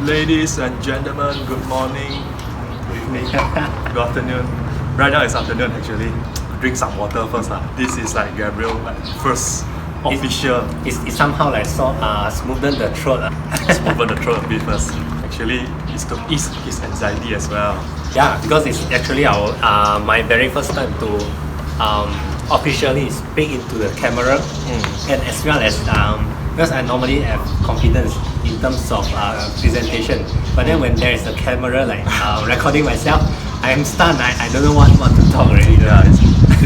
Ladies and gentlemen, good morning, good evening, good afternoon. Right now it's afternoon actually. Drink some water first. This is like Gabriel, like first official. It's somehow like smoothen the throat. Smoothen the throat a bit first. Actually, it's to ease his anxiety as well. Yeah, because it's actually my very first time to officially speak into the camera, and as well as because I normally have confidence in terms of presentation, but then when there is a camera like recording myself, I am stunned. I don't know what to talk already. Yeah, it's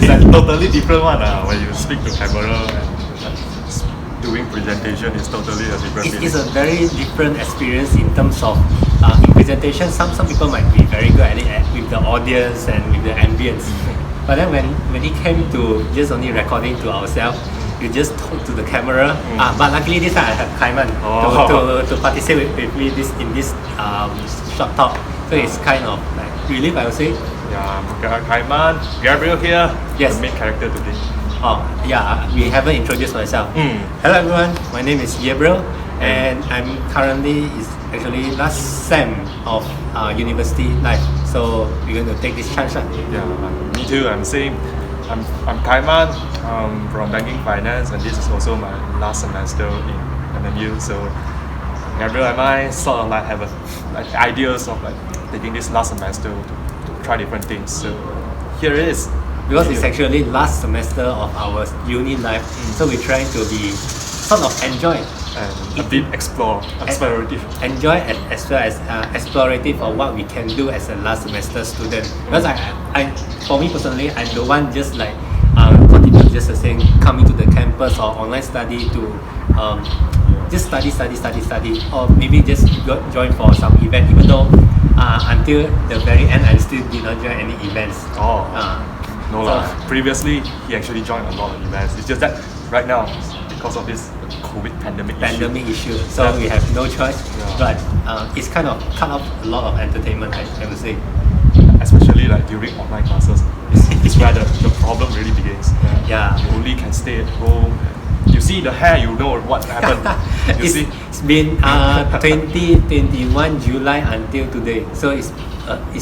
like totally different one when you speak to camera and doing presentation is totally a different feeling. It's a very different experience in terms of in presentation. Some people might be very good at it with the audience and with the ambience, but then when it came to just only recording to ourselves, you just talk to the camera. But luckily this time I have Kaiman to participate with me in this short talk. So it's kind of like relief, I would say. Yeah, Kaiman, Gabriel here. Yes. The main character today. Oh yeah, we haven't introduced myself. Hello everyone, my name is Gabriel, and I'm currently actually last sem of university life. So we're going to take this chance. Yeah, me too. I'm same. I'm Kaiman from banking finance, and this is also my last semester in MMU. So Gabriel and I sort of like have ideas of like taking this last semester to try different things. So here it is. Because it's actually last semester of our uni life, so we're trying to be sort of enjoy and a bit explorative. Enjoy as well as explorative of what we can do as a last semester student. Because I for me personally, I don't want just like continue just saying coming to the campus or online study to just study, or maybe just join for some event. Even though until the very end, I still did not join any events. No lah. Previously, he actually joined a lot of events. It's just that right now, because of this COVID pandemic issue, so we have no choice. But it's kind of cut off a lot of entertainment, I would say. Especially like during online classes, it's where the problem really begins. Yeah. You only can stay at home. You see the hair, you know what happened. It's been 2021 July until today, so it's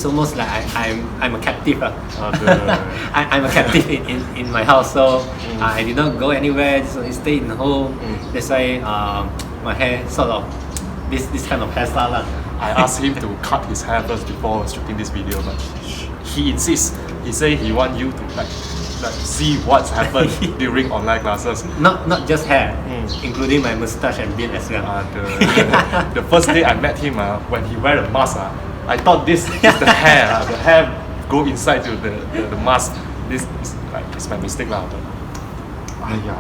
almost like I'm a captive. I'm a captive in my house, so I did not go anywhere, just only stay in home. That's why my hair sort of this kind of hairstyle. I asked him to cut his hair first before shooting this video, but he insists. He say he want you to like see what's happened during online classes. Not just hair, including my mustache and beard as well. The first day I met him, when he wear a mask, I thought this is the hair. The hair go inside to the mask. This is like it's my mistake lah.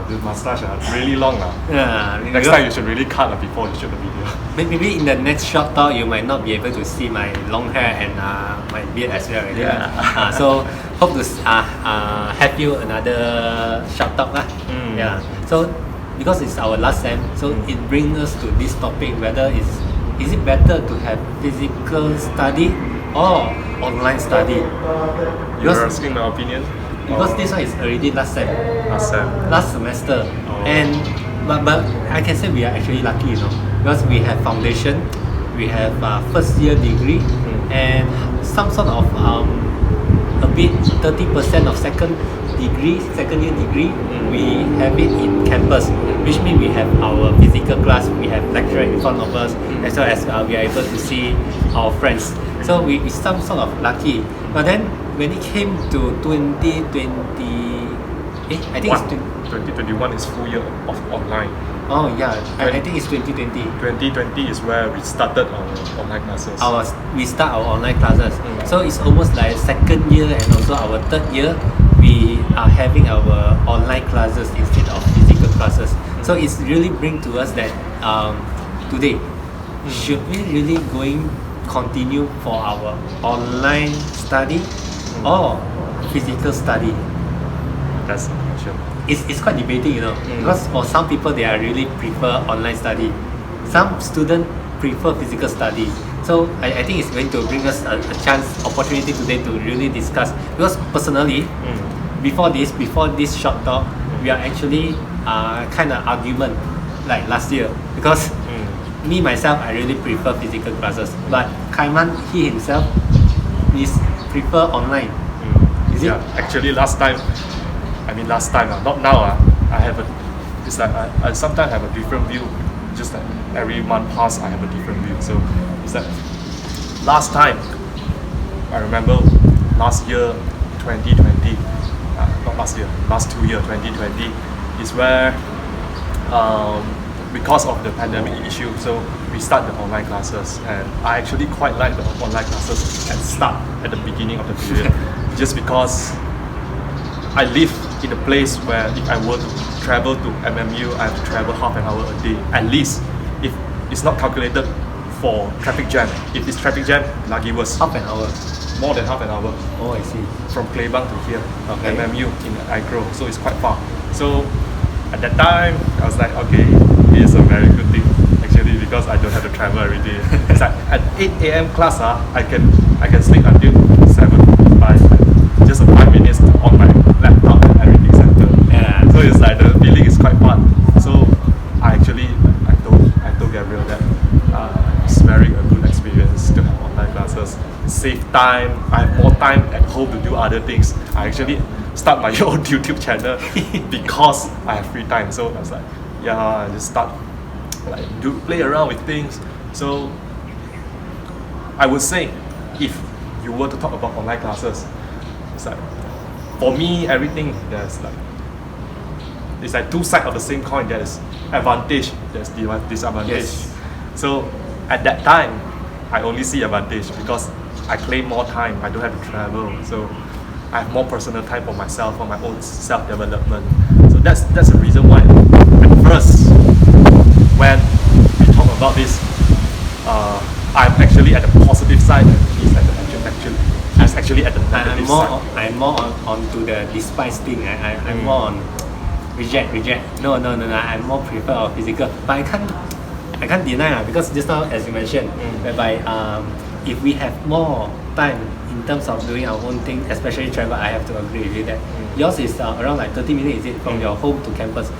The mustache really long . Next time you should really cut before you shoot the video. Maybe in the next short talk you might not be able to see my long hair and my beard as well. So hope to have you another short talk . So because it's our last sem, so it brings us to this topic, whether is it better to have physical study or online study? You're asking my opinion? Because this one is already last semester, and but I can say we are actually lucky, because we have foundation, we have first year degree, and some sort of a bit 30% of second year degree, we have it in campus, which means we have our physical class, we have lecturer in front of us, as well as we are able to see our friends. So we some sort of lucky. But then when it came to 2020, I think it's 2021 is full year of online. Oh yeah, I think it's 2020. 2020 is where we started our online classes. We start our online classes. So it's almost like second year and also our third year, we are having our online classes instead of physical classes. So it's really bring to us that today, should we really continue for our online study or physical study? That's the question. It's quite debating, because for some people they are really prefer online study. Some students prefer physical study. So I think it's going to bring us a opportunity today to really discuss. Because personally, before this short talk, we are actually kind of argument like last year, because me myself, I really prefer physical classes. But Kaiman, he himself, is prefer online. Is it? Yeah, actually last time, not now. I have a, it's like I sometimes have a different view. Just like every month pass, I have a different view. So it's like last time, I remember last year, 2020, not last year, last 2 years, 2020, is where because of the pandemic issue, so we start the online classes, and I actually quite like the online classes at the beginning of the period, just because I live in a place where if I were to travel to MMU, I have to travel half an hour a day, at least, if it's not calculated for traffic jam. If it's traffic jam, lagi worse. Half an hour. More than half an hour. Oh, I see. From Kaiman to here, Okay. MMU in Agro, so it's quite far. So at that time, I was like, okay, it is a very good thing actually, because I don't have to travel every day. It's like at 8 a.m. class, I can sleep until 7 by just 5 minutes on my laptop and everything center. Yeah. So it's like the feeling is quite fun. So I told Gabriel that it's very a good experience to have online classes. Save time. I have more time at home to do other things. I actually start my own YouTube channel because I have free time. So I was like, yeah, I just start play around with things. So I would say, if you were to talk about online classes, it's like, for me, everything it's like two sides of the same coin. There's advantage, there's disadvantage. Yes. So at that time, I only see advantage because I claim more time. I don't have to travel, so I have more personal time for myself, for my own self-development. So that's the reason why at first, when we talk about this, I'm actually at the positive side, and he's actually at the negative side. I'm more onto the despise thing. I'm more on reject. No. I'm more prefer of physical, but I can't deny because just now, as you mentioned, whereby if we have more time in terms of doing our own thing, especially travel, I have to agree with you that yours is around like 30 minutes, is it, from your home to campus?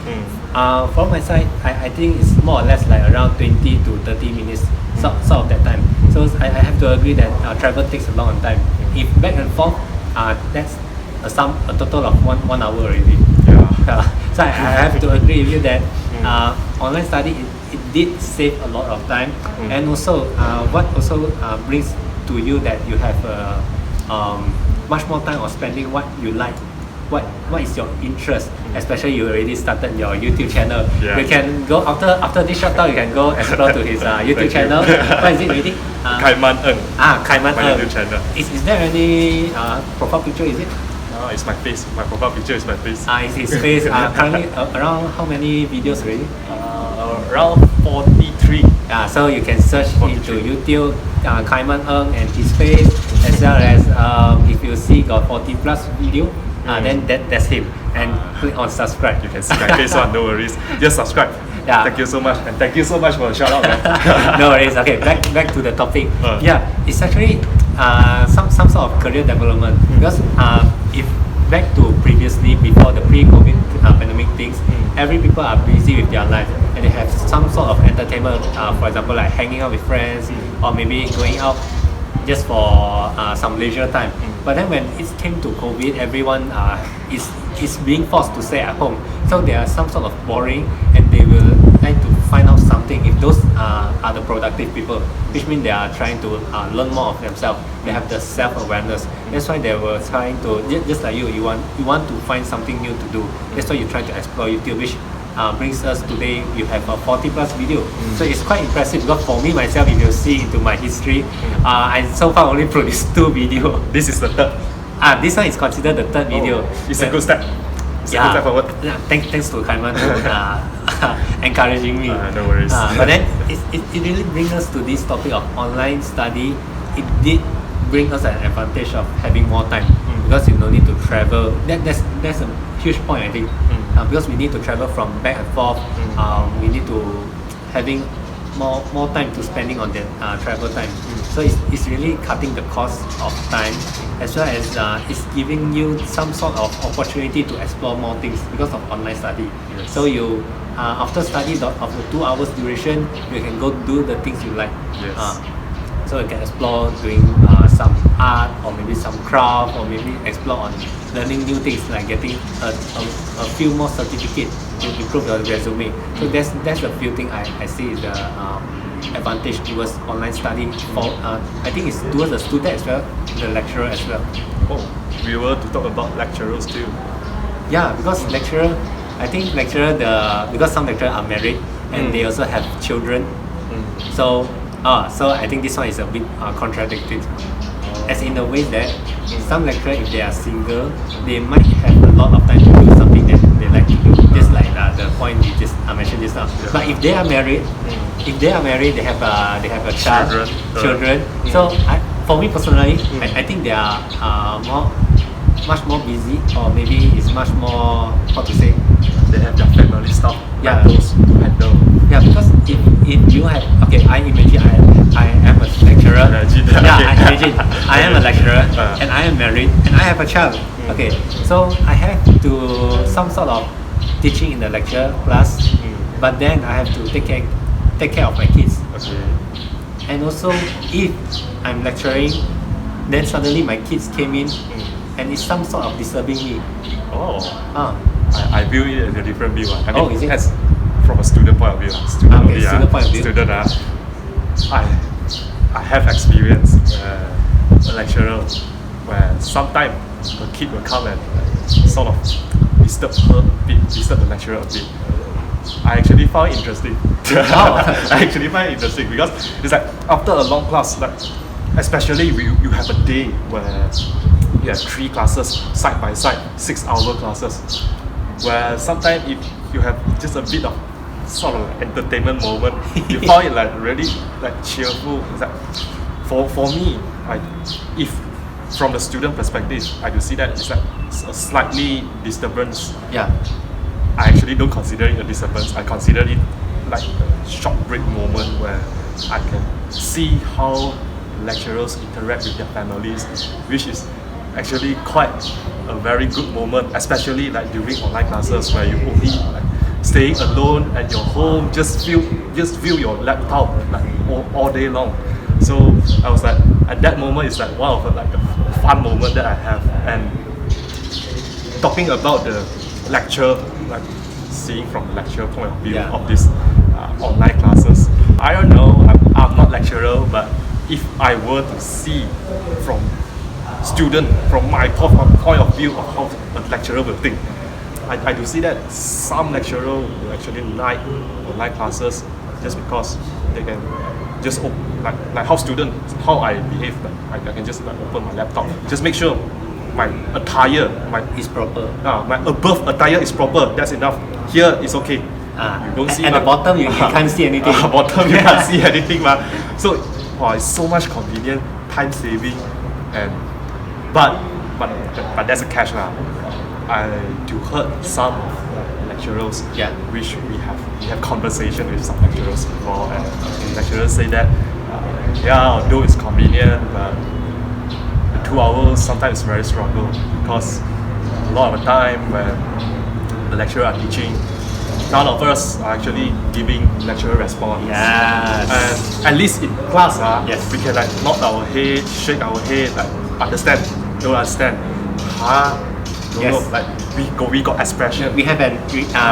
From my side, I think it's more or less like around 20 to 30 minutes, sort of that time. So I have to agree that travel takes a long time. If back and forth, that's a total of one hour already. So I have to agree with you that online study, it did save a lot of time, and also what also brings to you that you have much more time of spending what you like, what is your interest, especially you already started your YouTube channel. Yeah. You can go after this short talk, you can go explore to his YouTube channel. What is it already? Kaiman Eng. Kaiman My Eng. YouTube channel. Is there any profile picture, is it? It's my face. My profile picture is my face. It's his face. Currently around how many videos already? Around 43. So you can search into YouTube, Kaiman Eng and his face, as well as if you see got 40 plus video, then that's him. And click on subscribe. You can see my face on, no worries. Just subscribe. Yeah. Thank you so much, and thank you so much for the shout out, man. No worries. Okay, back to the topic. Yeah, it's actually some sort of career development, because if back to previously, before the pre-COVID pandemic things, every people are busy with their life and they have some sort of entertainment, for example like hanging out with friends, or maybe going out just for some leisure time. But then when it came to COVID, everyone is being forced to stay at home, so they are some sort of boring, and they will like to find out something. If those are the productive people, which means they are trying to learn more of themselves, they have the self-awareness. That's why they were trying to, just like you want to find something new to do. That's why you try to explore YouTube, which brings us today, you have a 40 plus video. So it's quite impressive, because for me myself, if you see into my history, I so far only produced 2 videos. This is the third. This one is considered the third video. It's a good step. It's a good step forward. Thanks to Kaiman for encouraging me. No worries. But then it really brings us to this topic of online study. It did bring us an advantage of having more time, because you don't need to travel. That's a huge point, I think. Because we need to travel from back and forth. We need to having more time to spending on their travel time. So it's really cutting the cost of time, as well as it's giving you some sort of opportunity to explore more things because of online study. Yes. So you after study of the 2 hours duration, you can go do the things you like. Yes. So you can explore doing some art, or maybe some craft, or maybe explore on learning new things, like getting a few more certificate to improve your resume. So that's the few thing I see is the advantage towards online study. For I think it's towards the student as well, the lecturer as well. Oh, we were to talk about lecturers too. Yeah, because lecturer, I think lecturer because some lecturers are married and they also have children. So I think this one is a bit contradictory, as in the way that some lecturers, if they are single, they might have a lot of time to do something that they like to do, just like the point you just mentioned just now. Yeah. But if they are married, they have a child, children. So for me personally, I think they are much more busy, or maybe it's much more, how to say, They have their family stuff Yeah. matters to handle. yeah, because if you have, okay, I imagine I am a lecturer. Imagine, Yeah, okay. I imagine I am a lecturer Uh. and I am married and I have a child. Okay, so I have to some sort of teaching in the lecture class, but then I have to take care of my kids. Okay. And also, if I'm lecturing, then suddenly my kids came in and it's some sort of disturbing me. Oh, Ah, I view it as a different view. I mean, Oh, is it? as from a student point of view. Student Okay, only, student point of view. Student, I have experience a lecturer where sometimes the kid will come and sort of disturb her a bit, disturb the lecturer a bit. I actually found it interesting. I actually find it interesting because it's like after a long class, like especially you have a day where you have 3 classes side by side, 6-hour classes, where sometimes if you have just a bit of sort of entertainment moment, you find it like really like cheerful. It's like for me, if from the student perspective, I do see that it's like a slightly disturbance. yeah. I actually don't consider it a disturbance. I consider it like a short break moment where I can see how lecturers interact with their families, which is actually quite a very good moment, especially like during online classes where you only like staying alone at your home, just view your laptop like all day long. So I was like, at that moment, it's like one of the, like a fun moment that I have. And talking about the lecture, like seeing from the lecture point of view of this online classes, I don't know, I'm not lecturer, but if I were to see from student, from my point of view of how a lecturer will think, I do see that some lecturer will actually like online classes just because they can just like how I behave, like I can just like open my laptop, just make sure my attire, It's proper. my above attire is proper. That's enough. Here is okay. You don't see at the bottom you can't see anything. Bottom you can't see anything, so it's so much convenient, time saving, and but that's a catch lah. I do heard some lecturers, which we have conversation with some lecturers before, and lecturers say that although it's convenient, but the 2 hours sometimes very struggle because a lot of the time when the lecturer are teaching, none of us are actually giving lecturer response. Yes. And at least in class, we can like nod our head, shake our head, like understand, don't understand. Don't know, like we got expression. We have a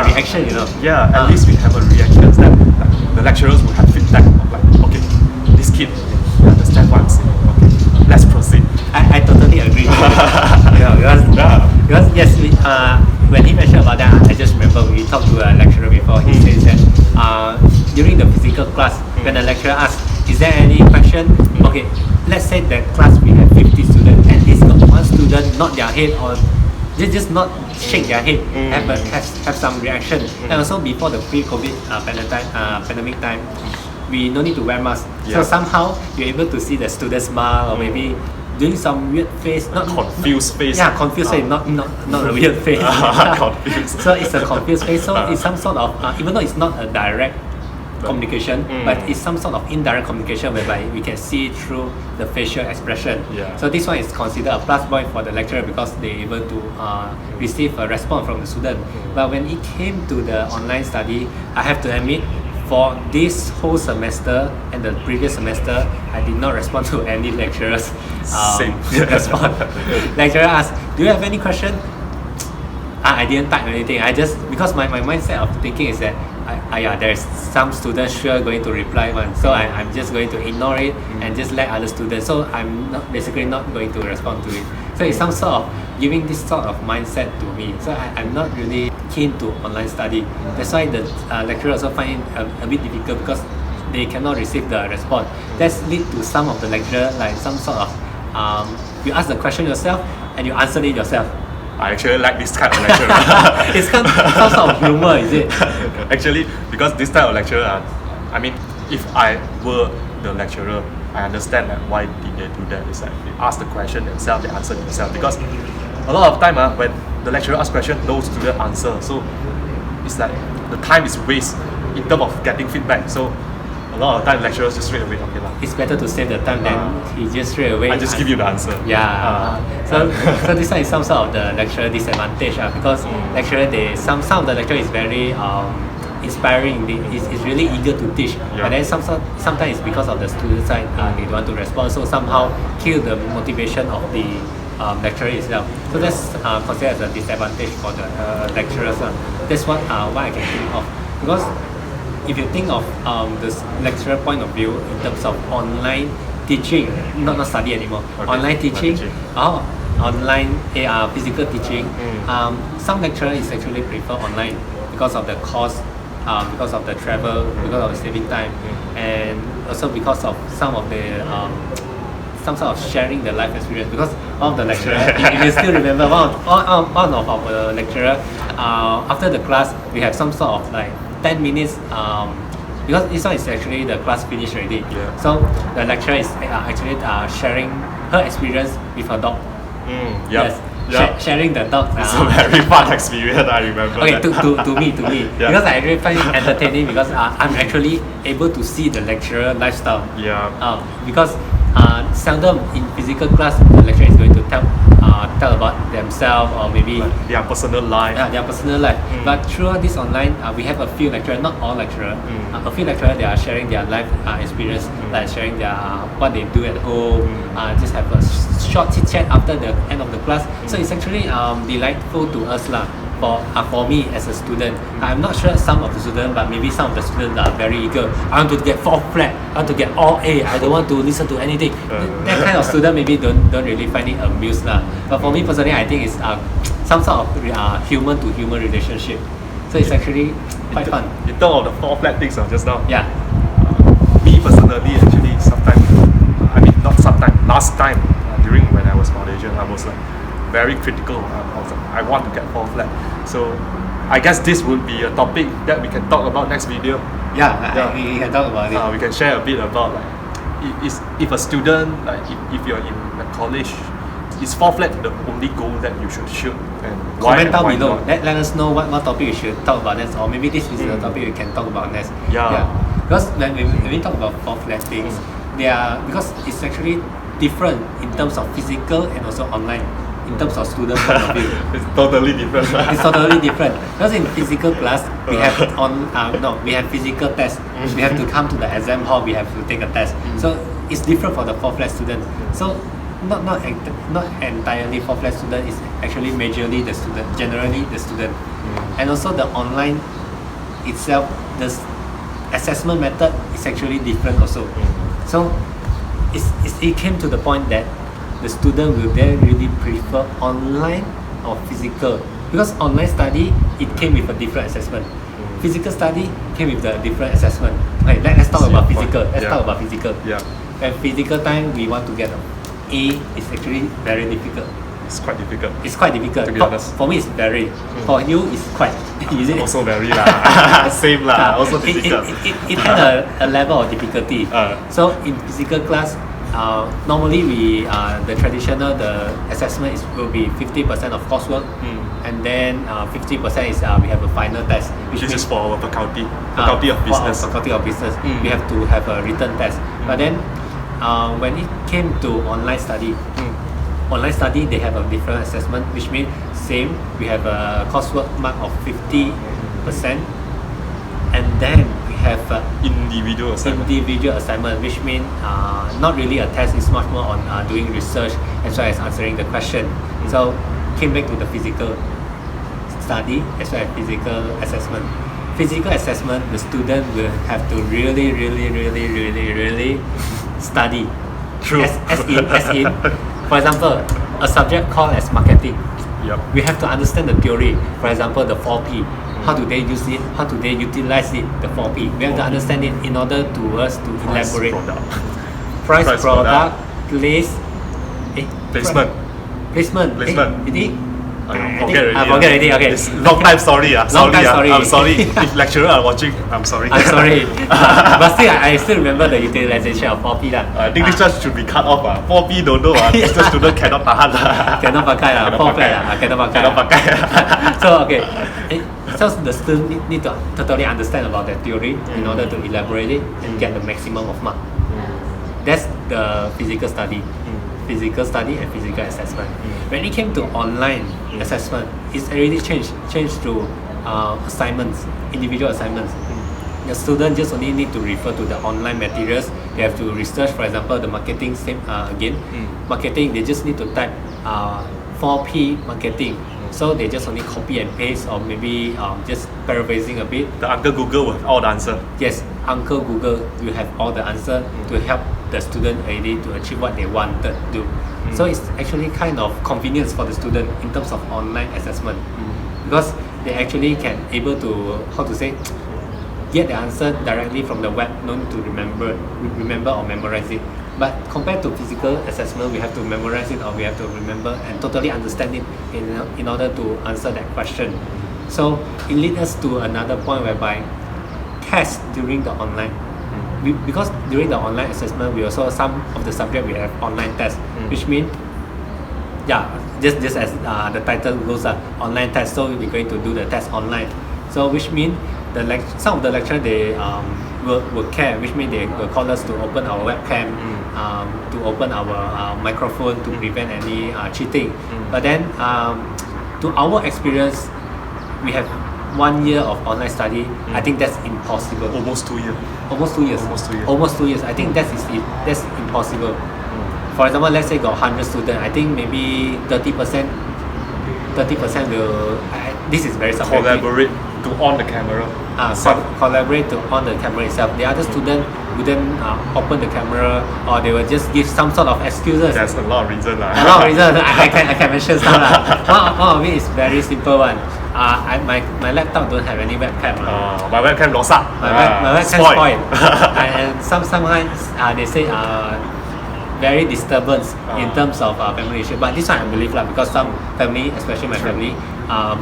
reaction, you know. Yeah, at least we have a reaction that like, the lecturers will have feedback of like, okay, this kid he understand what I'm saying. Okay, let's proceed. I totally agree. Because yes, when he mentioned about that, I just remember we talked to a lecturer before. He says that during the physical class, when the lecturer asks, "Is there any question?" Okay, let's say that class we have 50 students, and this got one student nod their head or just not shake their head, have some reaction. And also before the pre-COVID pandemic time, we no need to wear masks. So somehow you're able to see the student smile or maybe doing some weird face, not confused face. Yeah, confused face, not a weird face. Confused. So it's a confused face. So it's some sort of even though it's not a direct communication, but it's some sort of indirect communication whereby we can see through the facial expression. Yeah. So this one is considered a plus point for the lecturer because they're able to receive a response from the student. But when it came to the online study, I have to admit, for this whole semester and the previous semester, I did not respond to any lecturers. Same. Response. Lecturer asked, "Do you have any question?" I didn't type anything. I just, because my mindset of thinking is that there's some students sure going to reply one, so I'm just going to ignore it and just let other students. So I'm basically not going to respond to it. So it's some sort of giving this sort of mindset to me. So I'm not really keen to online study. That's why the lecturer also find it a bit difficult because they cannot receive the response. That's lead to some of the lecturer like some sort of you ask the question yourself and you answer it yourself. I actually like this kind of lecturer. It's kind of some sort of humor, is it? Actually, because this type of lecturer, I mean, if I were the lecturer, I understand that why did they do that. It's like they ask the question themselves, they answer themselves. Because a lot of time when the lecturer asks question, no student answer. So it's like the time is waste in terms of getting feedback. So a lot of time lecturers just straight away, okay lah. It's better to save the time than he just straight away. I just give you the answer. Yeah. So this one is some sort of the lecturer disadvantage because lecturer some of the lecturer is very inspiring. Is really eager to teach. Yeah. But then sometimes it's because of the student side they don't want to respond. So somehow kill the motivation of the lecturer itself. So that's considered as a disadvantage for the lecturers. That's what I can think of. Because if you think of the lecturer point of view in terms of online teaching, not study anymore, okay. Online teaching, online physical teaching, some lecturers is actually prefer online because of the cost, because of the travel, because of the saving time, and also because of some of the some sort of sharing the life experience. Because one of the lecturer, if you still remember, one of our lecturer, after the class we have some sort of like 10 minutes because this one is actually the class finished already. Yeah. So the lecturer is actually sharing her experience with her dog. Yes. Yeah. Sharing the dog. It's a very fun experience. I remember. Okay, that. to me, Yeah. because I really find it entertaining because I'm actually able to see the lecturer lifestyle. Yeah. Because seldom in physical class the lecturer is going to tell about themselves or maybe Like their personal life. their personal life. But through this online, we have a few lecturers, not all lecturers, a few lecturers, they are sharing their life experience, like sharing their what they do at home, just have a short chit chat after the end of the class. So it's actually delightful to us lah. For me as a student, I'm not sure some of the students, but maybe some of the students are very eager. I want to get 4 flat, I want to get all A, I don't want to listen to anything. That kind of student maybe don't really find it amused lah. But for me personally, I think it's some sort of human to human relationship. So it's actually quite fun. In terms of the 4 flat things just now. Yeah. Me personally, actually, sometimes, I mean not sometimes, last time during when I was Malaysian, I was like very critical. I want to get 4 flat. So I guess this would be a topic that we can talk about next video. Yeah. We can talk about it. We can share a bit about like if a student, like if you're in a college, is 4 flat the only goal that you should shoot, and Comment down why below. not? Let us know what topic we should talk about next, or maybe this is the topic we can talk about next. Yeah. Because when we talk about 4 flat things, they are, because it's actually different in terms of physical and also online. In terms of student point of view, It's totally different. it's totally different. Because in physical class, we have we have physical tests. We have to come to the exam hall. We have to take a test. So it's different for the 4 flat student. So not entirely 4 flat student. Is actually majorly the student, generally the student, and also the online itself. The assessment method is actually different also. So it came to the point that the student will then really prefer online or physical, because online study it came with a different assessment. Physical study came with a different assessment. Okay, let's talk about physical. Let's talk about physical. Yeah. When physical time we want to get an A, it's actually very difficult. It's quite difficult. It's quite difficult. To be honest. For me, it's very. For you, it's quite. Is it? Also very lah. Same lah. Also It difficult. had a level of difficulty. So in physical class, normally we the traditional assessment will be 50% of coursework, and then 50% is we have a final test, which This means is for our faculty of business. for our faculty of business, we have to have a written test. But then when it came to online study, they have a different assessment, which means same, we have a coursework mark of 50%, and then we have Individual assignment, which means not really a test, it's much more on doing research as well as answering the question. So came back to the physical study as well as physical assessment. Physical assessment, the student will have to really study. True. As in, for example, a subject called as marketing. Yep. We have to understand the theory. For example, the 4P. How do they use it? How do they utilize it? The 4P. We have to understand it in order to us to elaborate. Price, product, place, placement. I forget already. Okay. It's long time story. I'm sorry. If lecturer are watching, I'm sorry. But still, I still remember the utilization of 4P. I think this one should be cut off. 4P don't know. Business student cannot tahan. Cannot pakai. So okay. So the student need to totally understand about that theory in order to elaborate it and get the maximum of mark. That's the physical study. Physical study and physical assessment. When it came to online assessment, it's already changed to assignments, individual assignments. The student just only need to refer to the online materials. They have to research, for example, the marketing again. Marketing, they just need to type 4P marketing. So they just only copy and paste, or maybe just paraphrasing a bit. The Uncle Google will have all the answer. Yes, Uncle Google will have all the answer to help the student already to achieve what they wanted to do. So it's actually kind of convenience for the student in terms of online assessment, because they actually can able to get the answer directly from the web, no need to remember or memorize it. But compared to physical assessment, we have to memorize it, or we have to remember and totally understand it in order to answer that question. So it leads us to another point whereby tests during the online. Because during the online assessment, we also some of the subject we have online tests, which means just as the title goes, online test. So we're going to do the test online. So which means some of the lecturer they will care, which means they will call us to open our webcam, to open our microphone to prevent any cheating. But then to our experience, we have 1 year of online study. I think that's impossible. Almost 2 years. Almost 2 years. I think that's impossible. For example, let's say got 100 students. I think maybe 30% will. This is very subjective. Collaborate to on the camera. Collaborate to on the camera itself. The other student wouldn't open the camera, or they will just give some sort of excuses. There's a lot of reasons. A lot of reasons. I can mention some. One of it is very simple one. My laptop don't have any webcam. My webcam lost up. My webcam spoiled. And sometimes they say very disturbance in terms of family issue. But this one I believe because some family, especially my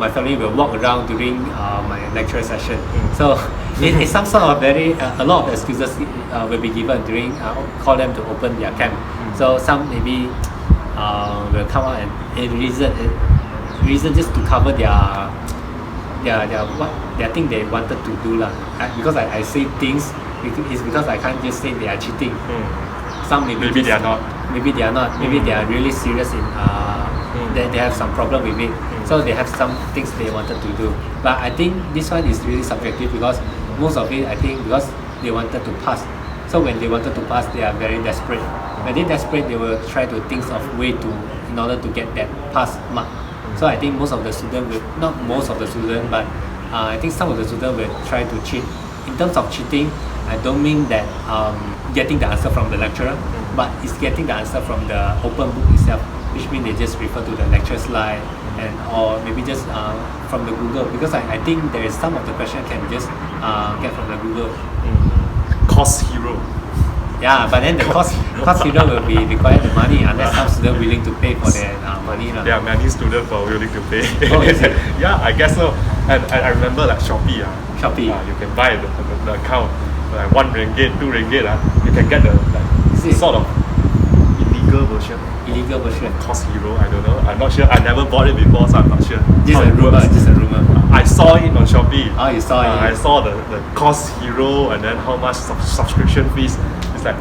family will walk around during my lecture session. So it's some sort of a lot of excuses will be given during call them to open their cam. So some maybe will come out and reason just to cover their thing they wanted to do because I say things, it's because I can't just say they are cheating. Some maybe they are not. Maybe they are really serious in they have some problem with it. So they have some things they wanted to do. But I think this one is really subjective, because most of it I think because they wanted to pass. So when they wanted to pass, they are very desperate. When they're desperate, they will try to think of way in order to get that pass mark. So I think most of the students will, not most of the students, but I think some of the students will try to cheat. In terms of cheating, I don't mean that getting the answer from the lecturer, but it's getting the answer from the open book itself, which means they just refer to the lecture slide or maybe just from the Google, because I think there is some of the question can just get from the Google. Cost hero. Yeah, but then the cost hero will be required the money unless some student willing to pay for their money. There are many students who are willing to pay. Oh, is it? Yeah, I guess so. And I remember Shopee. You can buy the account like 1 ringgit, 2 ringgit. You can get the sort of illegal version. Illegal version. Cost Hero, I don't know. I'm not sure. I never bought it before, so I'm not sure. Just how a it rumor. works. Just a rumor. I saw it on Shopee. Oh, you saw it. I saw the Cost Hero and then how much subscription fees. It's like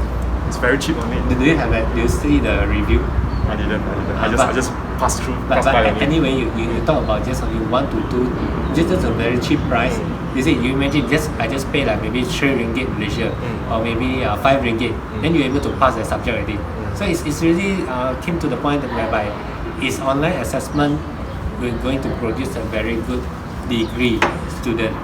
it's very cheap on it. Do you have it? Do you see the review? I didn't. I just passed through. But Passed by only. anyway, you talk about just only 1 to 2, just a very cheap price. You see, you imagine I just pay like maybe 3 ringgit Malaysia or maybe 5 ringgit. Then you're able to pass the subject already. So it's really came to the point that whereby is online assessment we're going to produce a very good degree student.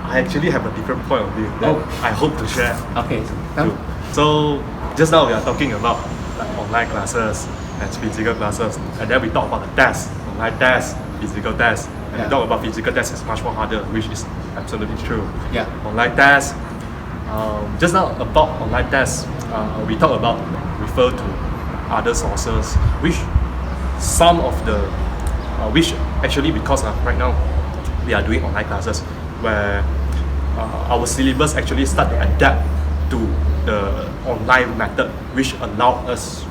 I actually have a different point of view that I hope to share. Okay. Too. So just now we are talking about like online classes and physical classes, and then we talk about the tests, online tests, physical tests, and we talk about physical tests is much more harder, which is absolutely true. Yeah. Online tests. Just now about online tests, we talk about refer to other sources, which some of the which actually because right now we are doing online classes where our syllabus actually start to adapt to the online method, which allow us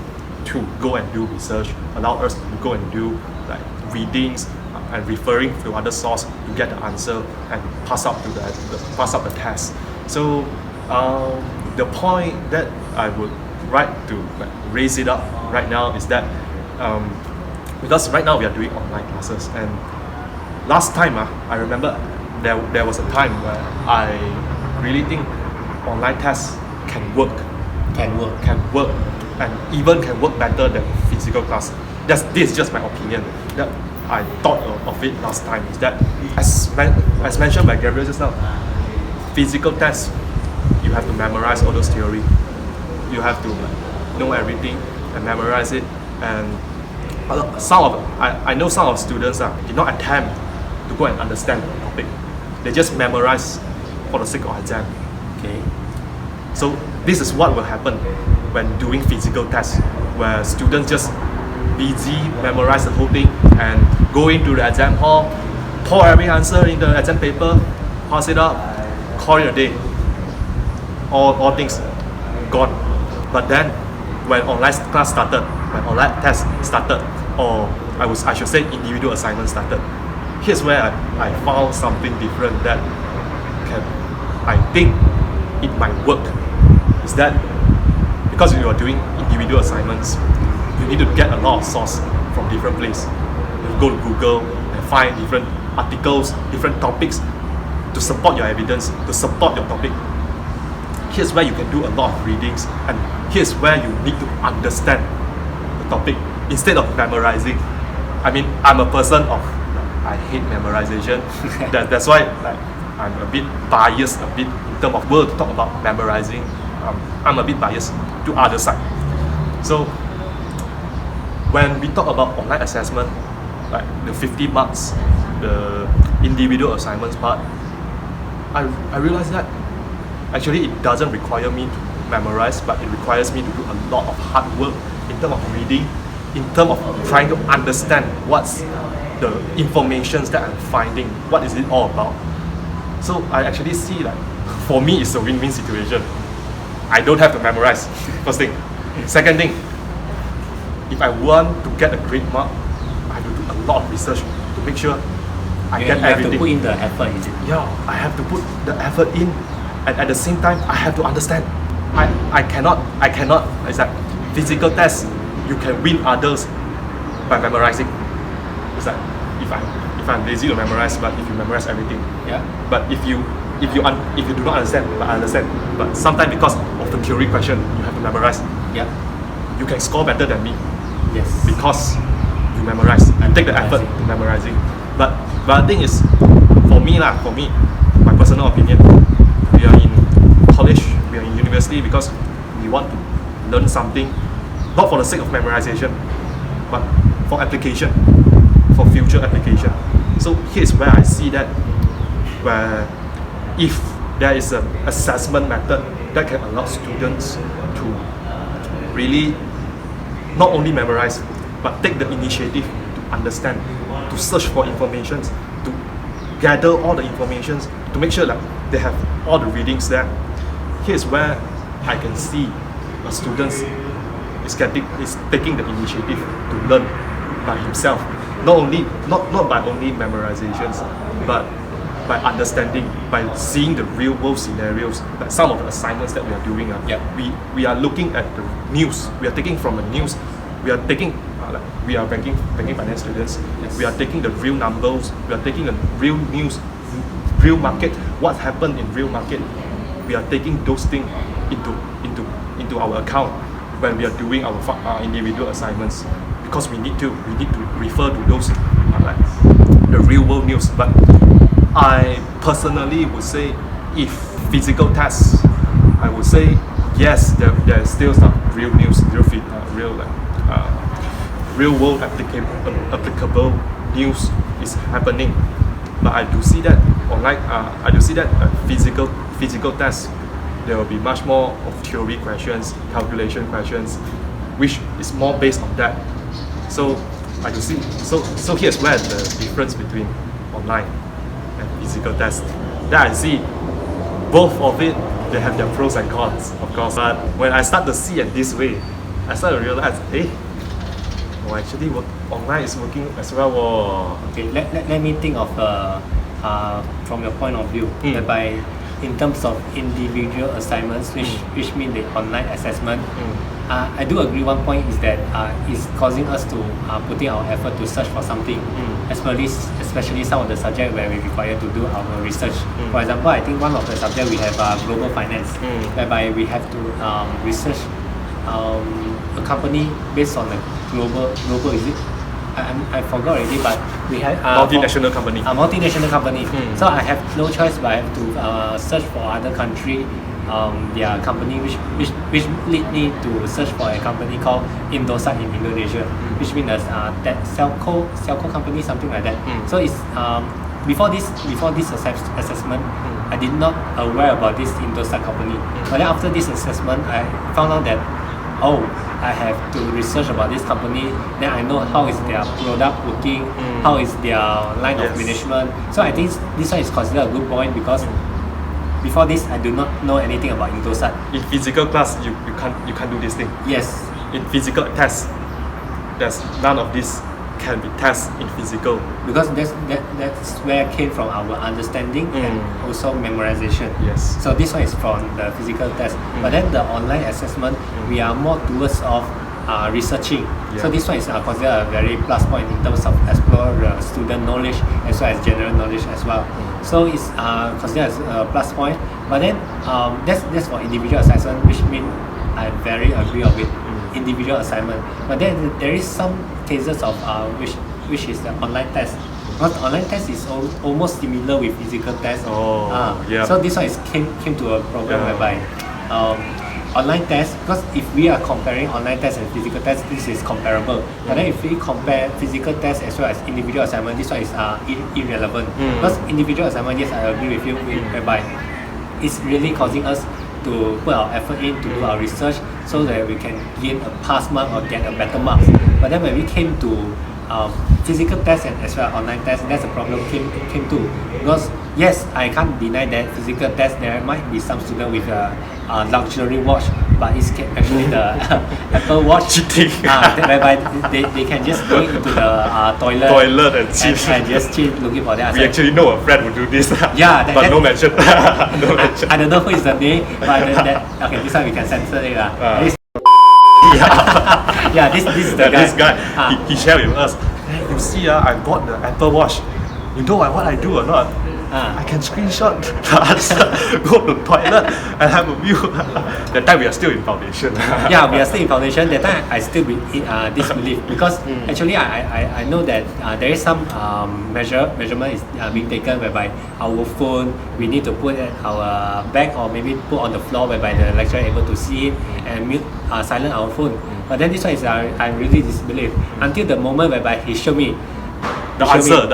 to go and do research, allow us to go and do like readings and referring to other source to get the answer and pass up the test. So the point that I would like to raise it up right now is that because right now we are doing online classes, and last time I remember there was a time where I really think online tests can work and even can work better than physical class. This is just my opinion. That I thought of it last time is that as mentioned by Gabriel just now, physical tests you have to memorize all those theory. You have to know everything and memorize it. And I know some of students did not attempt to go and understand the topic. They just memorize for the sake of exam. Okay. So this is what will happen when doing physical tests, where students just busy memorize the whole thing and go into the exam hall, pour every answer in the exam paper, pass it up, call it a day. All things gone. But then when online class started, when online test started, or I should say individual assignment started, here's where I found something different that I think it might work. Is that because you are doing individual assignments, you need to get a lot of source from different places. You go to Google and find different articles, different topics to support your evidence, to support your topic. Here's where you can do a lot of readings, and here's where you need to understand the topic instead of memorizing. I mean, I'm a person of I hate memorization. That's why I'm a bit biased in terms of word to talk about memorizing. I'm a bit biased to other side. So when we talk about online assessment, like the 50 marks, the individual assignments part, I realized that actually it doesn't require me to memorize, but it requires me to do a lot of hard work in terms of reading, in terms of trying to understand what's the informations that I'm finding, what is it all about. So I actually see for me it's a win-win situation. I don't have to memorize, first thing. Second thing, if I want to get a great mark, I have to do a lot of research to make sure I get everything. You have to put in the effort, is it? Yeah, I have to put the effort in, and at the same time, I have to understand. I cannot. It's like physical tests, you can win others by memorizing. It's like if I'm lazy to memorize, but if you memorize everything, Yeah. but if you do not understand, but I understand, but sometimes because of the theory question, you have to memorize. Yeah. You can score better than me Yes. because you memorize. You take the effort to memorizing. But the thing is, for me, my personal opinion, we are in college, we are in university because we want to learn something, not for the sake of memorization, but for application, for future application. So here's where I see that, where if there is an assessment method that can allow students to really not only memorize, but take the initiative to understand, to search for information, to gather all the information, to make sure that they have all the readings there. Here's where I can see the students is taking the initiative to learn by himself. Not by only memorizations, but by understanding, by seeing the real world scenarios. Like some of the assignments that we are doing, we are looking at the news. We are taking from the news. We are taking, we are banking finance students. Yes. We are taking the real numbers. We are taking the real news, real market. What happened in real market? We are taking those things into our account when we are doing our individual assignments, because we need to refer to those like the real world news. But I personally would say, if physical tests, I would say yes, there is still some real news, real world applicable news is happening. But I do see that online. I do see that physical tests, there will be much more of theory questions, calculation questions, which is more based on that. So I do see. So here's where the difference between online and physical tests. That I see, both of it, they have their pros and cons, of course. But when I start to see it this way, I start to realize, actually online is working as well. Okay, let me think of from your point of view, whereby in terms of individual assignments, which mean the online assessment, I do agree. One point is that it's causing us to putting our effort to search for something, especially some of the subject where we require to do our research. For example, I think one of the subject we have global finance, whereby we have to research a company based on a global is it? I forgot already, but we have multinational company. A multinational company. So I have no choice but I have to search for other country, their company, which lead me to search for a company called Indosat in Indonesia, which means that Celco company, something like that. So it's before this assessment, I did not aware about this Indosat company. But then after this assessment, I found out that I have to research about this company. Then I know how is their product working, how is their line of management. So I think this one is considered a good point, because before this I do not know anything about Indosat. In physical class, you can't do this thing. Yes. In physical tests, there's none of this can be tested in physical. Because that's where it came from our understanding and also memorization. Yes. So this one is from the physical test. But then the online assessment, we are more towards of researching. Yeah. So this one is considered a very plus point in terms of explore student knowledge as well as general knowledge as well. So it's considered as a plus point. But then that's for individual assessment, which means I very agree of it. Individual assignment. But then there is some cases of which is the online test. Because the online test is almost similar with physical test. So this one is came to a problem whereby online test, because if we are comparing online test and physical test, this is comparable. But then if we compare physical test as well as individual assignment, this one is irrelevant. Because individual assignment, yes, I agree with you, whereby it's really causing us to put our effort in to do our research so that we can gain a pass mark or get a better marks. But then when we came to physical test and as well as online test, that's a problem came to. Because yes, I can't deny that physical test there might be some student with a luxury watch, but it's actually the Apple Watch cheating, whereby they can just go into the toilet and just cheat looking for that. We actually know a friend who do this. Yeah, but no mention. No mention. I don't know who is the name, but okay, this one we can censor it. This is the guy. This guy, he shared with us. Hey, you see, I bought the Apple Watch. You know what I do or not? I can screenshot the answer, go to the toilet and have a view. That time we are still in foundation. Yeah, we are still in foundation. That time I still disbelieve, because actually I know that there is some measurement is being taken whereby our phone, we need to put it our bag or maybe put on the floor whereby the lecturer able to see it and mute silent our phone. But then this one is I really disbelieve until the moment whereby he showed me The answer.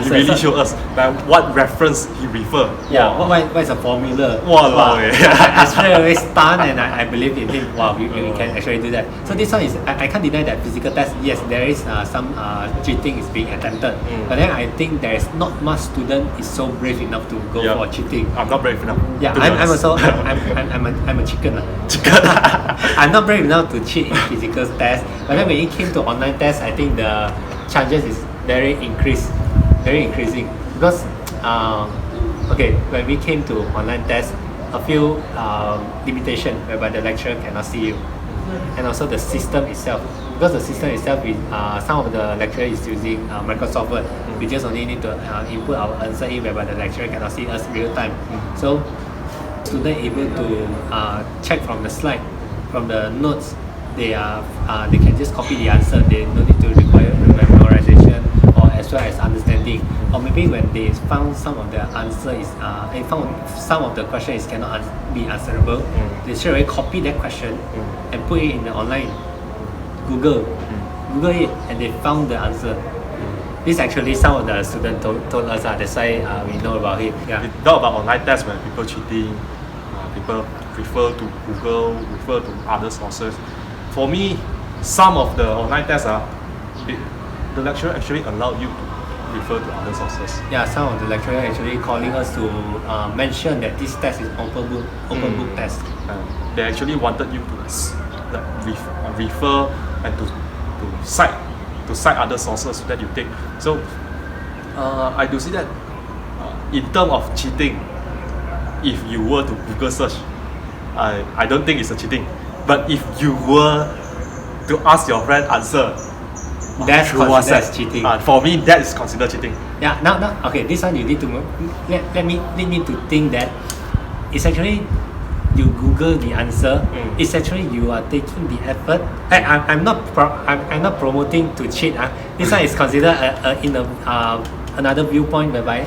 He really showed us like what reference he referred. Yeah, what is a formula? Wow. I straight away stunned, and I believe in him. Wow, we can actually do that. So this one is, I can't deny that physical test, yes, there is some cheating is being attempted. But then I think there is not much student is so brave enough to go for cheating. I'm not brave enough. Yeah, I'm also I'm a chicken. I'm not brave enough to cheat in physical test. But then when it came to online test, I think the chances is very increasing because when we came to online test, a few limitation whereby the lecturer cannot see you, and also the system itself, because the system itself is some of the lecturer is using Microsoft Word. We just only need to input our answer in whereby the lecturer cannot see us real time. So student able to check from the slide, from the notes, they can just copy the answer. They no need to require memorization or as well as understanding. Or maybe when they found some of the answer is they found some of the question is cannot be answerable, they straight away copy that question and put it in the online Google it, and they found the answer. This actually some of the students told us, that's why we know about it. Yeah. It's not about online tests when people cheating, people refer to Google, refer to other sources. For me, some of the online tests the lecturer actually allowed you to refer to other sources. Yeah, some of the lecturer actually calling us to mention that this test is open book test. They actually wanted you to refer and to cite other sources that you take. So I do see that in terms of cheating, if you were to Google search, I don't think it's a cheating. But if you were to ask your friend answer, that's considered as cheating. For me, that is considered cheating. Yeah. Now, okay. This one you need to let me to think that it's actually you Google the answer. It's actually you are taking the effort. I'm not promoting to cheat. This one is considered in another viewpoint whereby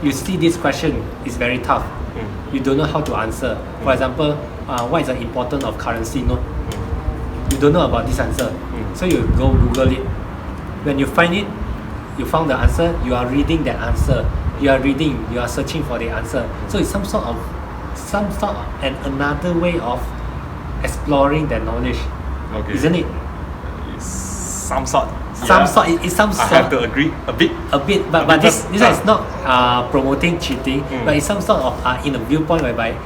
you see this question is very tough. You don't know how to answer. For example, what is the importance of currency note? You don't know about this answer, so you go Google it. When you find it, you found the answer. You are reading that answer. You are searching for the answer. So it's some sort of and another way of exploring that knowledge, isn't it? It's some sort. It's some sort. I have to agree a bit. But this is not promoting cheating, but it's some sort of in a viewpoint whereby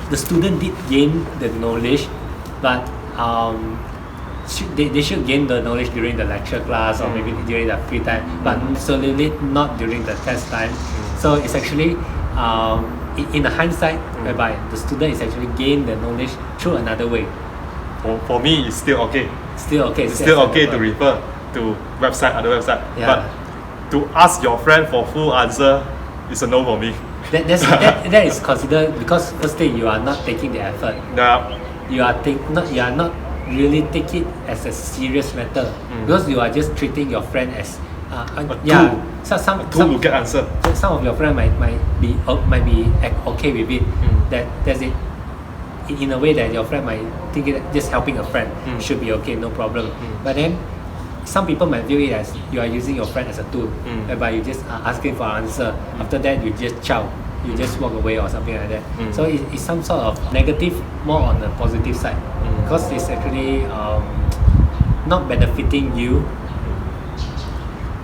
the student did gain the knowledge, but they should gain the knowledge during the lecture class or maybe during the free time, but certainly not during the test time. So it's actually in a hindsight whereby the student is actually gain the knowledge through another way. For me, it's still okay. It's still okay to refer to other website. Yeah. But to ask your friend for full answer is a no for me. That is considered, because firstly you are not taking the effort. Yeah. You are not really take it as a serious matter, because you are just treating your friend as a tool to get answer. Some of your friends might be okay with it. That's it. In a way that your friend might think it just helping a friend should be okay, no problem. But then some people might view it as you are using your friend as a tool, whereby you just are asking for an answer. After that, you just you just walk away or something like that. So it's some sort of negative, more on the positive side, because it's actually not benefiting you,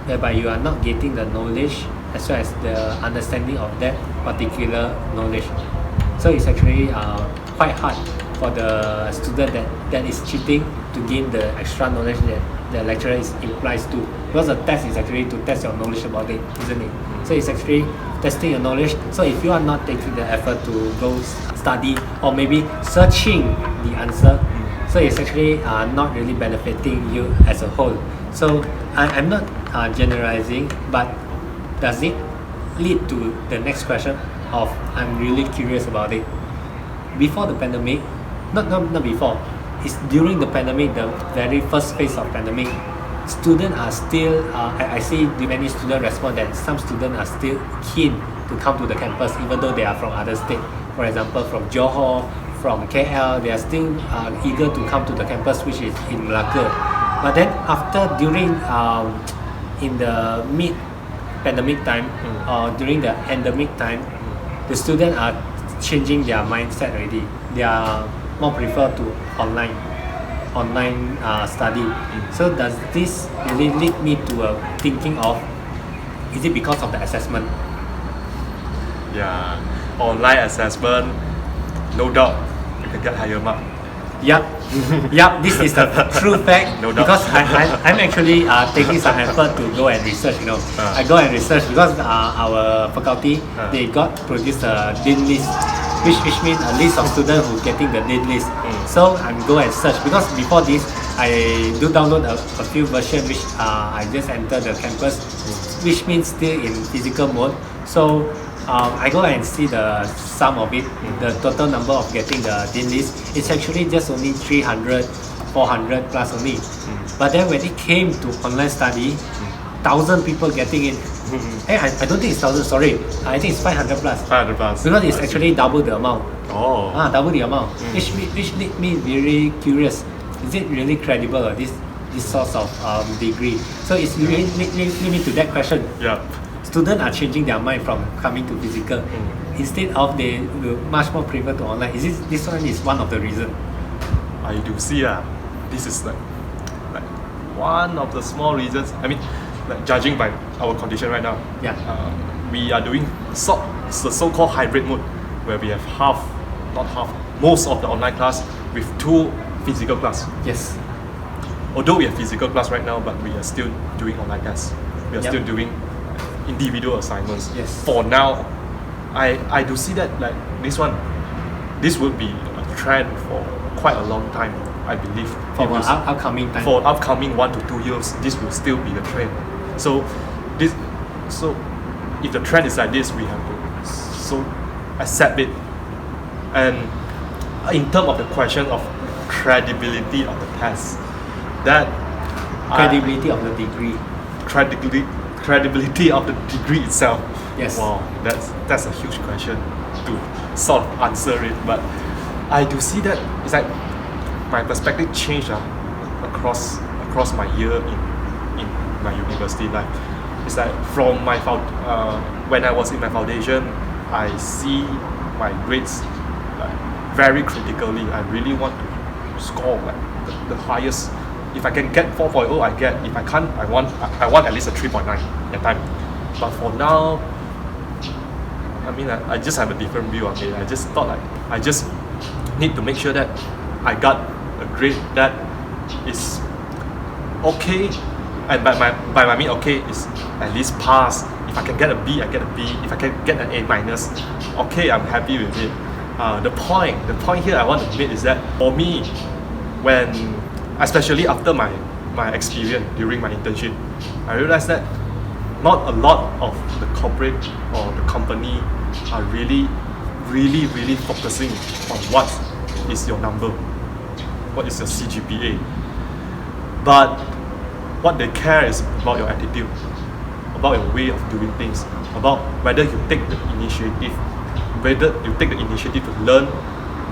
whereby you are not getting the knowledge as well as the understanding of that particular knowledge. So it's actually quite hard for the student that is cheating to gain the extra knowledge that the lecturer implies to, because the test is actually to test your knowledge about it, isn't it? So it's actually testing your knowledge. So if you are not taking the effort to go study or maybe searching the answer, so it's actually not really benefiting you as a whole. So I'm not generalizing, but does it lead to the next question of I'm really curious about it? Before the pandemic, not before, it's during the pandemic, the very first phase of pandemic, students are still, I see many students respond that some students are still keen to come to the campus even though they are from other states. For example, from Johor, from KL, they are still eager to come to the campus, which is in Malacca. But then during in the mid-pandemic time or during the endemic time, the students are changing their mindset already. They are more prefer to online study. So does this really lead me to thinking of, is it because of the assessment? Yeah, online assessment, no doubt you can get higher mark. Yep. Yep, this is the true fact. No doubt. Because I'm actually taking some effort to go and research, I go and research because our faculty, they got produced a dean list, which means a list of students who getting the dean list. So I'm go and search, because before this, I do download a few versions which I just enter the campus, which means still in physical mode. So I go and see the sum of it, the total number of getting the dean list. It's actually just only 300, 400 plus only. But then when it came to online study, 1,000 people getting it. Hey, I don't think it's 1,000, sorry. I think it's 500 plus. 500 plus. Because it's actually double the amount. Oh. Double the amount. Which made me very curious. Is it really credible, this source of degree? So it's really lead me to that question. Yeah. Students are changing their mind from coming to physical. Instead of they will much more prefer to online. This one is one of the reasons. I do see this is like one of the small reasons. I mean, like judging by our condition right now, we are doing the so-called hybrid mode, where we have most of the online class with 2 physical class. Yes. Although we have physical class right now, but we are still doing online class. We are still doing individual assignments. Yes. For now, I do see that like this will be a trend for quite a long time, I believe. For upcoming time. For upcoming 1 to 2 years, this will still be the trend. So if the trend is like this, we have to accept it. And in terms of the question of credibility of the test, credibility of the degree. Credibility of the degree itself. Yes. Wow, that's a huge question to sort of answer it. But I do see that it's like my perspective changed across my year in my university life. It's like from when I was in my foundation, I see my grades like very critically. I really want to score like the highest. If I can get 4.0, I get. If I can't, I want at least a 3.9 that time. But for now, I mean, I just have a different view on it. I just thought like I just need to make sure that I got a grade that is okay, and by my mean okay is at least pass. If I can get a B, I get a B. If I can get an A minus, okay, I'm happy with it. The point here I want to make is that for me, especially after my experience during my internship, I realized that not a lot of the corporate or the company are really focusing on what is your number, what is your CGPA. But what they care is about your attitude, about your way of doing things, about whether you take the initiative, to learn,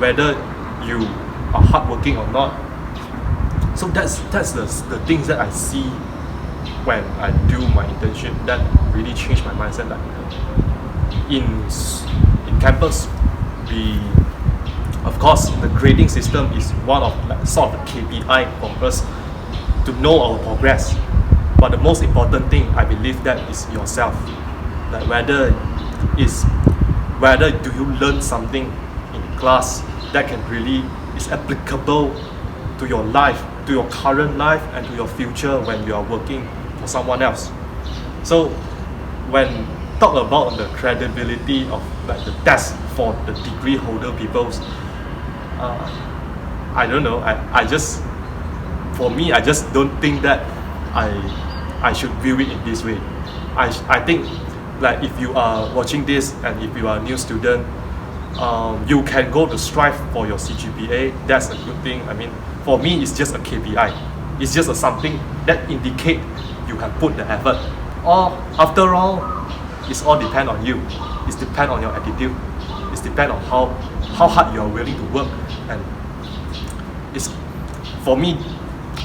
whether you are hardworking or not. So that's the things that I see when I do my internship that really changed my mindset. Like in campus, of course the grading system is one of like sort of the KPI for us to know our progress. But the most important thing I believe that is yourself. Like whether do you learn something in class that can really is applicable to your life, to your current life, and to your future when you are working for someone else. So when talk about the credibility of like the test for the degree holder peoples, I don't know. I just don't think that I should view it in this way. I think like if you are watching this and if you are a new student, you can go to strive for your CGPA. That's a good thing. I mean, for me, it's just a KPI. It's just something that indicate you have put the effort. Or after all, it's all depend on you. It's depend on your attitude. It's depend on how hard you are willing to work. And it's for me,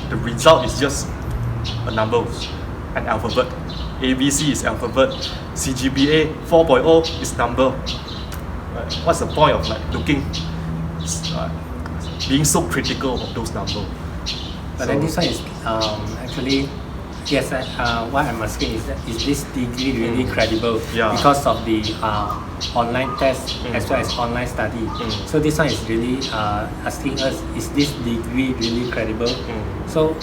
the result is just a number. an alphabet. ABC is alphabet. CGPA 4.0 is number. Right? What's the point of like looking, being so critical of those numbers? But then this one is actually, yes, what I'm asking is that is this degree really credible because of the online test as well as online study. So this one is really asking us, is this degree really credible? So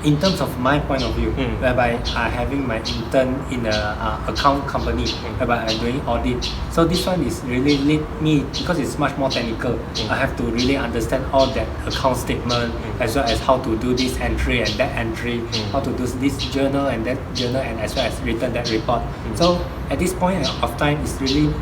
in terms of my point of view, whereby having my intern in a account company, whereby I'm doing audit. So this one is really lead me because it's much more technical. I have to really understand all that account statement as well as how to do this entry and that entry, how to do this journal and that journal, and as well as return that report. So at this point of time, it's really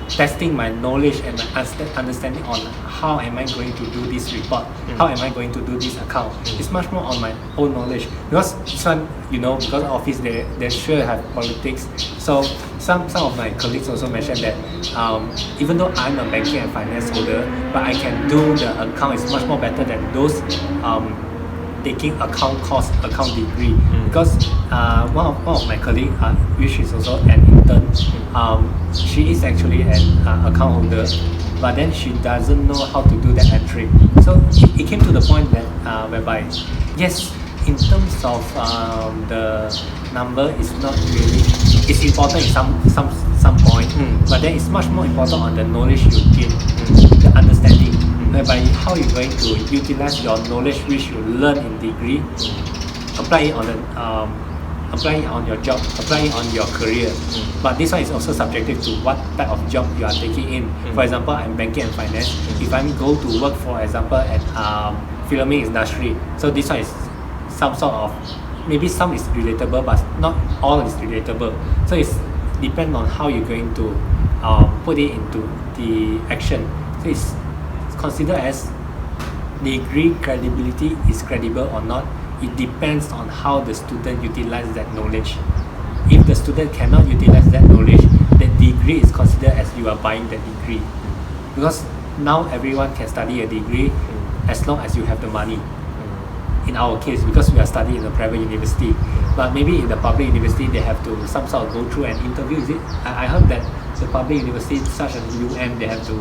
testing my knowledge and my understanding on how am I going to do this report, how am I going to do this account. It's much more on my own knowledge because this one, because office they sure have politics. So some of my colleagues also mentioned that even though I'm a banking and finance holder, but I can do the account is much more better than those taking account course, account degree. Because one of my colleagues, which is also an intern, she is actually an account holder, but then she doesn't know how to do that entry. So it came to the point that whereby, yes, in terms of the number is not really, it's important in some point, but then it's much more important on the knowledge you gain, the understanding, whereby how you're going to utilize your knowledge which you learn in degree, apply it on the apply it on your job, apply it on your career. But this one is also subjective to what type of job you are taking in. For example, I'm banking and finance. If I go to work, for example, at filming industry, so this one is some sort of, maybe some is relatable, but not all is relatable. So it's depend on how you're going to put it into the action. So it's considered as degree credibility is credible or not. It depends on how the student utilizes that knowledge. If the student cannot utilize that knowledge, that degree is considered as you are buying that degree. Because now everyone can study a degree as long as you have the money. In our case, because we are studying in a private university, but maybe in the public university they have to some sort of go through an interview. Is it? I heard that the public university such as UM, they have to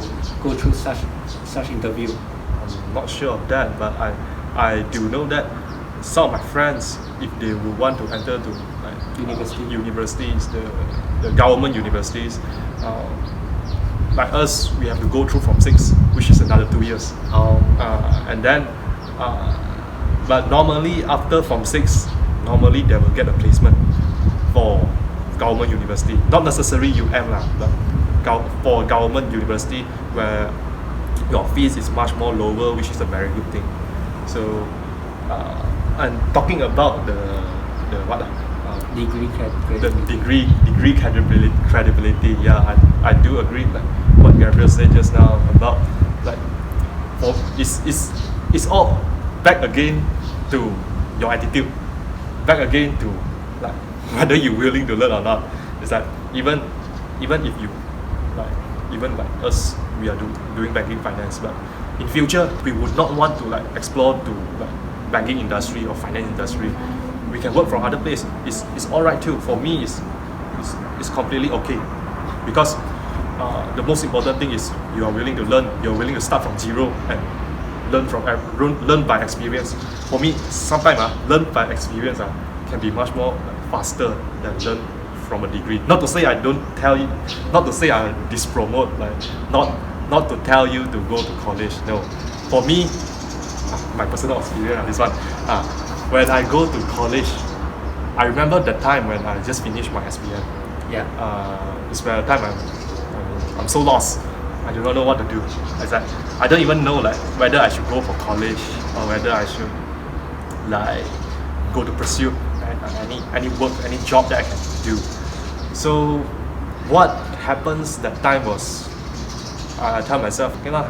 go through such interview. I'm not sure of that, but I do know that some of my friends, if they would want to enter to universities, the government universities, like us, we have to go through from 6, which is another 2 years. And then, but normally after from 6, normally they will get a placement for government university. Not necessarily UM lah, but for government university where your fees is much more lower, which is a very good thing. So, and talking about the what degree credibility. The degree credibility. Yeah, I do agree like what Gabriel said just now about like it's all back again to your attitude, back again to like whether you're willing to learn or not. It's like even if you like even like us, we are doing banking finance, but in future we would not want to like explore to like banking industry or finance industry. We can work from other place. It's alright too. For me, it's completely okay, because the most important thing is you are willing to learn. You're willing to start from zero and learn by experience. For me, sometimes learn by experience can be much more faster than learn from a degree. Not to say I don't tell you, not to say I dispromote, like not to tell you to go to college. No, for me, my personal experience on this one. When I go to college, I remember the time when I just finished my SPM. Yeah. It's where the time I'm so lost. I do not know what to do. I don't even know like whether I should go for college or whether I should like go to pursue any work, any job that I can do. So what happens that time was I tell myself, okay lah.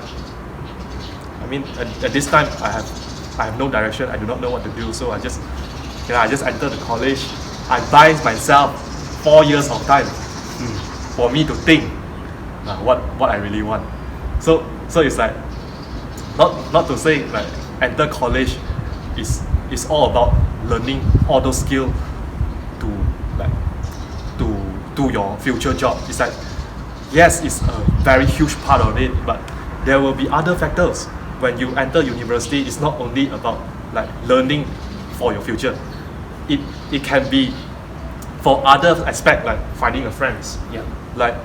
I mean, at this time I have no direction. I do not know what to do. So I just enter the college. I buy myself 4 years of time for me to think what I really want. So it's like not to say like enter college is all about learning all those skills to your future job. It's like, yes, it's a very huge part of it, but there will be other factors. When you enter university, it's not only about like learning for your future. It can be for other aspect, like finding a friends. Yeah. Like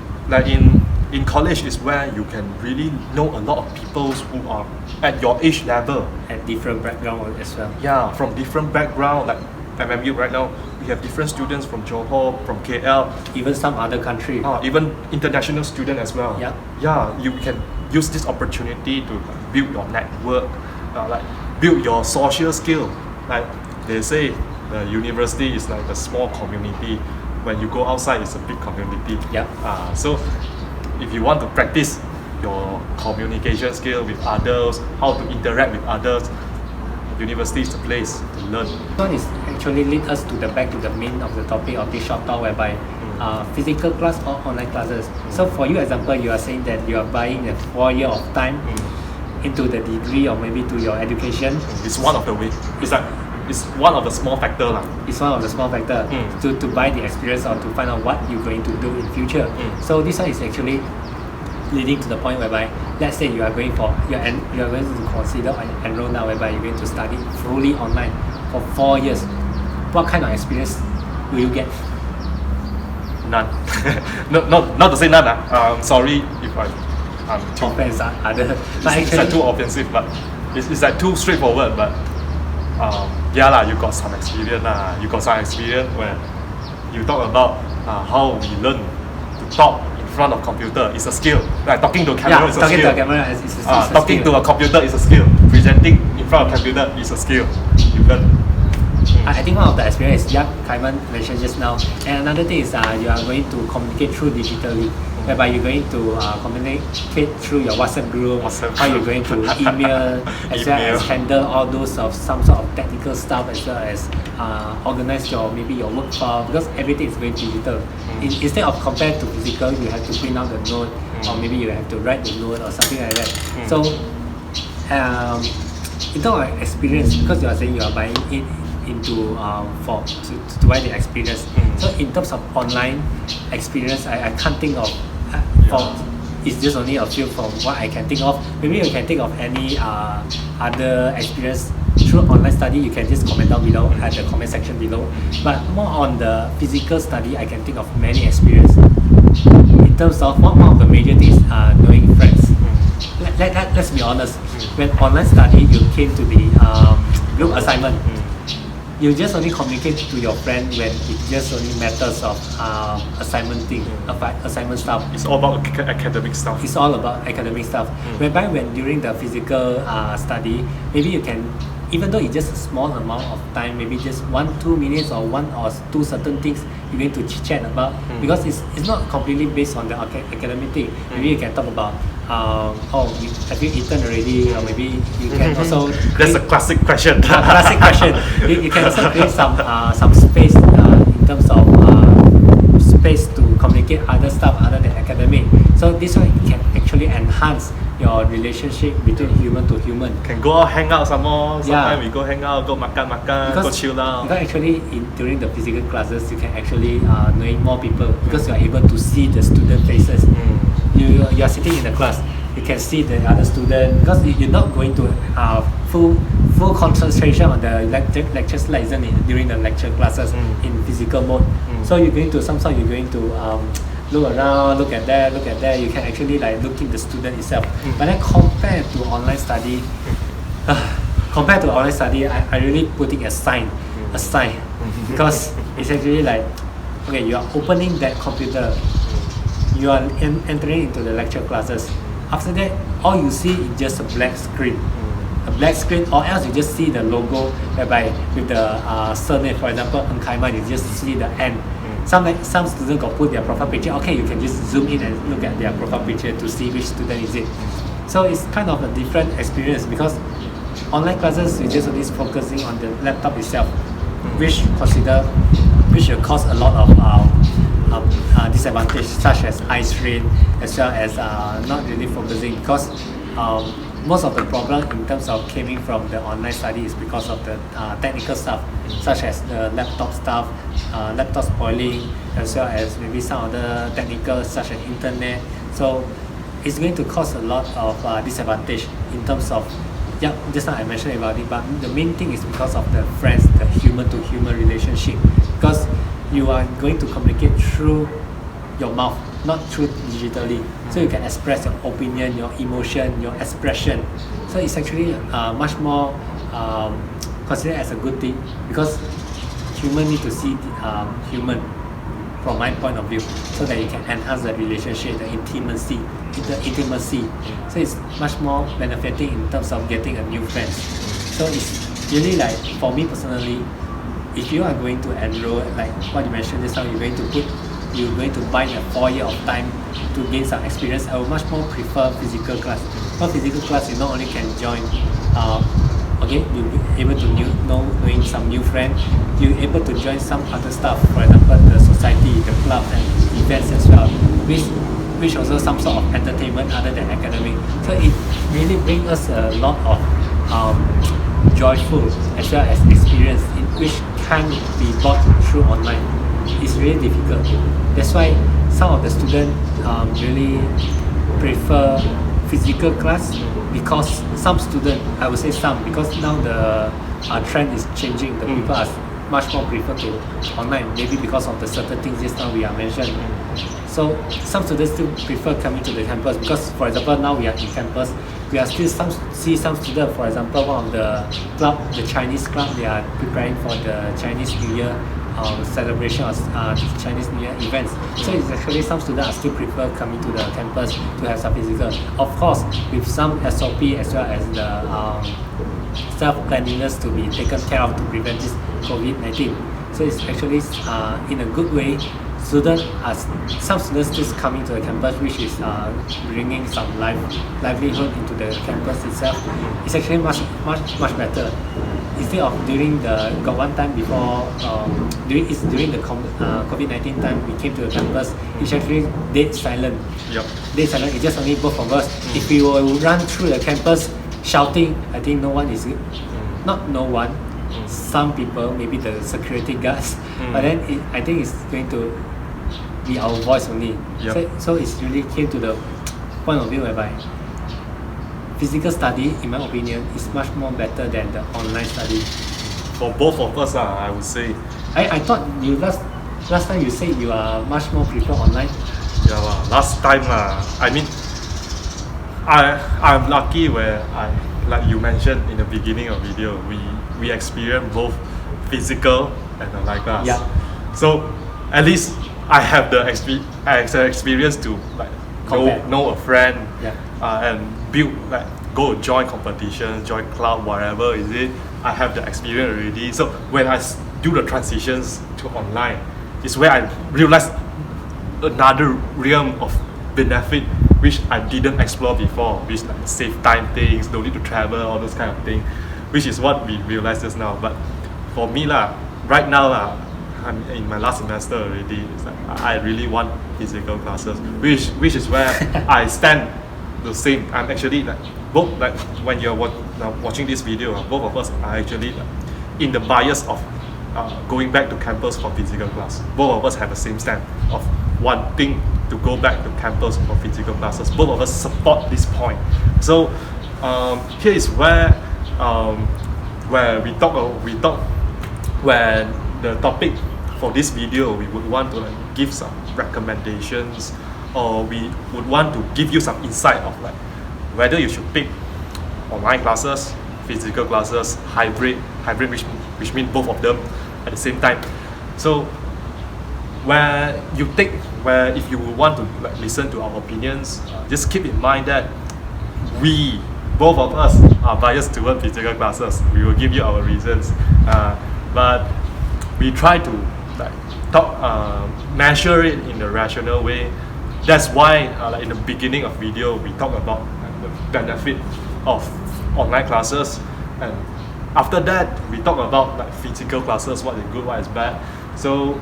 in college is where you can really know a lot of people who are at your age level. At different background as well. Yeah, from different background. Like MMU right now, we have different students from Johor, from KL, Even some other country. even international student as well. Yeah. Yeah, you can use this opportunity to build your network, like build your social skill. Like they say, the university is like a small community. When you go outside, it's a big community. Yeah. So if you want to practice your communication skill with others, how to interact with others, university is the place to learn. This one is actually lead us to the back to the main of the topic of this short talk, whereby physical class or online classes. So for you example, you are saying that you are buying a 4 year of time into the degree or maybe to your education. It's one of the way. It's one of the small factor lah. It's one of the small factor to buy the experience or to find out what you're going to do in future. So this one is actually leading to the point whereby, let's say you are going to consider enroll now, whereby you're going to study fully online for 4 years. What kind of experience will you get? None. not to say none. Sorry if I'm too Offense other, but it's like too offensive, but it's like too straightforward. But yeah lah, you got some experience lah. You got some experience when you talk about how we learn to talk in front of computer. It's a skill. Like talking to a camera is a talking skill. to a camera is a Talking skill. to a computer is a skill. Presenting in front of a computer is a skill. You learn. I think one of the experience Kaiman mentioned just now, and another thing is you are going to communicate through digitally, whereby you're going to communicate through your WhatsApp group, how you're going to email, as well as handle all those of some sort of technical stuff, as well as organize maybe your work file, because everything is very digital. Instead of compared to physical, you have to print out the note, or maybe you have to write the note or something like that. So in terms of experience, because you are saying you are buying it into to buy the experience. So in terms of online experience, I can't think of it's just only a few from what I can think of. Maybe you can think of any other experience through online study. You can just comment down below at the comment section below. But more on the physical study, I can think of many experience. In terms of one of the major things, knowing friends. Let's be honest. When online study, you came to the group assignment. You just only communicate to your friend when it just only matters of assignment stuff. It's all about academic stuff. It's all about academic stuff. Whereby when during the physical study, maybe you can, even though it's just a small amount of time, maybe just 1-2 minutes or 1 or 2 certain things you're going to chit-chat about, because it's not completely based on the academic thing. Maybe you can talk about have you eaten already, or maybe you can also That's a classic question. classic question. You can also create some space in terms of space to communicate other stuff other than academic. So this one can actually enhance your relationship between human to human. Can go out, hang out some more. Sometimes we go hang out, go makan, go chill out. Because actually during the physical classes, you can actually know more people, because you are able to see the student faces. You are sitting in the class, you can see the other student, because you're not going to full concentration on the lecture slides during the lecture classes in physical mode. So you're going to you're going to look around, look at there. You can actually like look at the student itself. But then compared to online study, I really putting a sign, because it's actually like, okay, you are opening that computer, you are entering into the lecture classes. After that, all you see is just a black screen. Or else you just see the logo, whereby with the surname, for example, Kaiman, you just see the N. Some students got put their profile picture. Okay, you can just zoom in and look at their profile picture to see which student is it. So it's kind of a different experience, because online classes you just only focusing on the laptop itself, which will cause a lot of disadvantage, such as eye strain, as well as not really focusing, because most of the problem in terms of coming from the online study is because of the technical stuff, such as the laptop stuff, laptop spoiling, as well as maybe some other technical such as internet. So it's going to cause a lot of disadvantage in terms of, yeah, just now I mentioned about it, but the main thing is because of the friends, the human to human relationship, because you are going to communicate through your mouth, not through digitally. So you can express your opinion, your emotion, your expression. So it's actually much more considered as a good thing, because human need to see human from my point of view, so that you can enhance the relationship, the intimacy. So it's much more benefiting in terms of getting a new friends. So it's really like, for me personally, if you are going to enroll, like what you mentioned just now, you're going to buy a 4 year of time to gain some experience, I would much more prefer physical class. Because physical class, you not only can join, you'll be able to knowing some new friends, you're able to join some other stuff, for example, the society, the club and events as well, which also some sort of entertainment other than academic. So it really brings us a lot of joyful as well as experience, in which can't be bought through online. It's really difficult. That's why some of the students really prefer physical class, because some students, I would say some, because now the trend is changing, the people are much more prefer to online, maybe because of the certain things just now we are mentioned. So some students still prefer coming to the campus, because for example now we are in campus, we are still see some students, for example one of the club, the Chinese club, they are preparing for the Chinese New Year celebration of Chinese New Year events. So it's actually some students are still prefer coming to the campus to have some physical. Of course, with some SOP as well as the self-cleanliness to be taken care of to prevent this COVID-19. So it's actually in a good way. Some students just coming to the campus, which is bringing some livelihood into the campus itself. It's actually much better. Instead of got one time before, during the COVID-19 time, we came to the campus, it's actually dead silent. Yep. Dead silent, it's just only both of us. If we will run through the campus shouting, I think no one is, not no one, some people, maybe the security guards, but then I think it's going to be our voice only. Yep. So it's really came to the point of view whereby physical study, in my opinion, is much more better than the online study. For both of us, I would say. I thought you last time you said you are much more prefer online. Yeah, last time I mean, I'm lucky where like you mentioned in the beginning of video, we experience both physical and online class. Yeah. So at least I have the experience to like know a friend, and build, like go join competitions, join club, whatever is it. I have the experience already. So when I do the transitions to online, it's where I realized another realm of benefit which I didn't explore before, which like save time things, don't need to travel, all those kind of things, which is what we realize just now. But for me right now I'm in my last semester already. It's like I really want physical classes, which is where I stand the same. I'm actually like both, like when you're watching this video, both of us are actually in the bias of going back to campus for physical class. Both of us have the same stand of wanting to go back to campus for physical classes. Both of us support this point. So here is where we talk where the topic for this video, we would want to like give some recommendations, or we would want to give you some insight of like whether you should pick online classes, physical classes, hybrid which means both of them at the same time. So if you want to like listen to our opinions, just keep in mind that both of us are biased toward physical classes. We will give you our reasons, but we try to like measure it in a rational way. That's why like in the beginning of video we talk about the benefit of online classes, and after that we talk about like physical classes, what is good, what is bad. So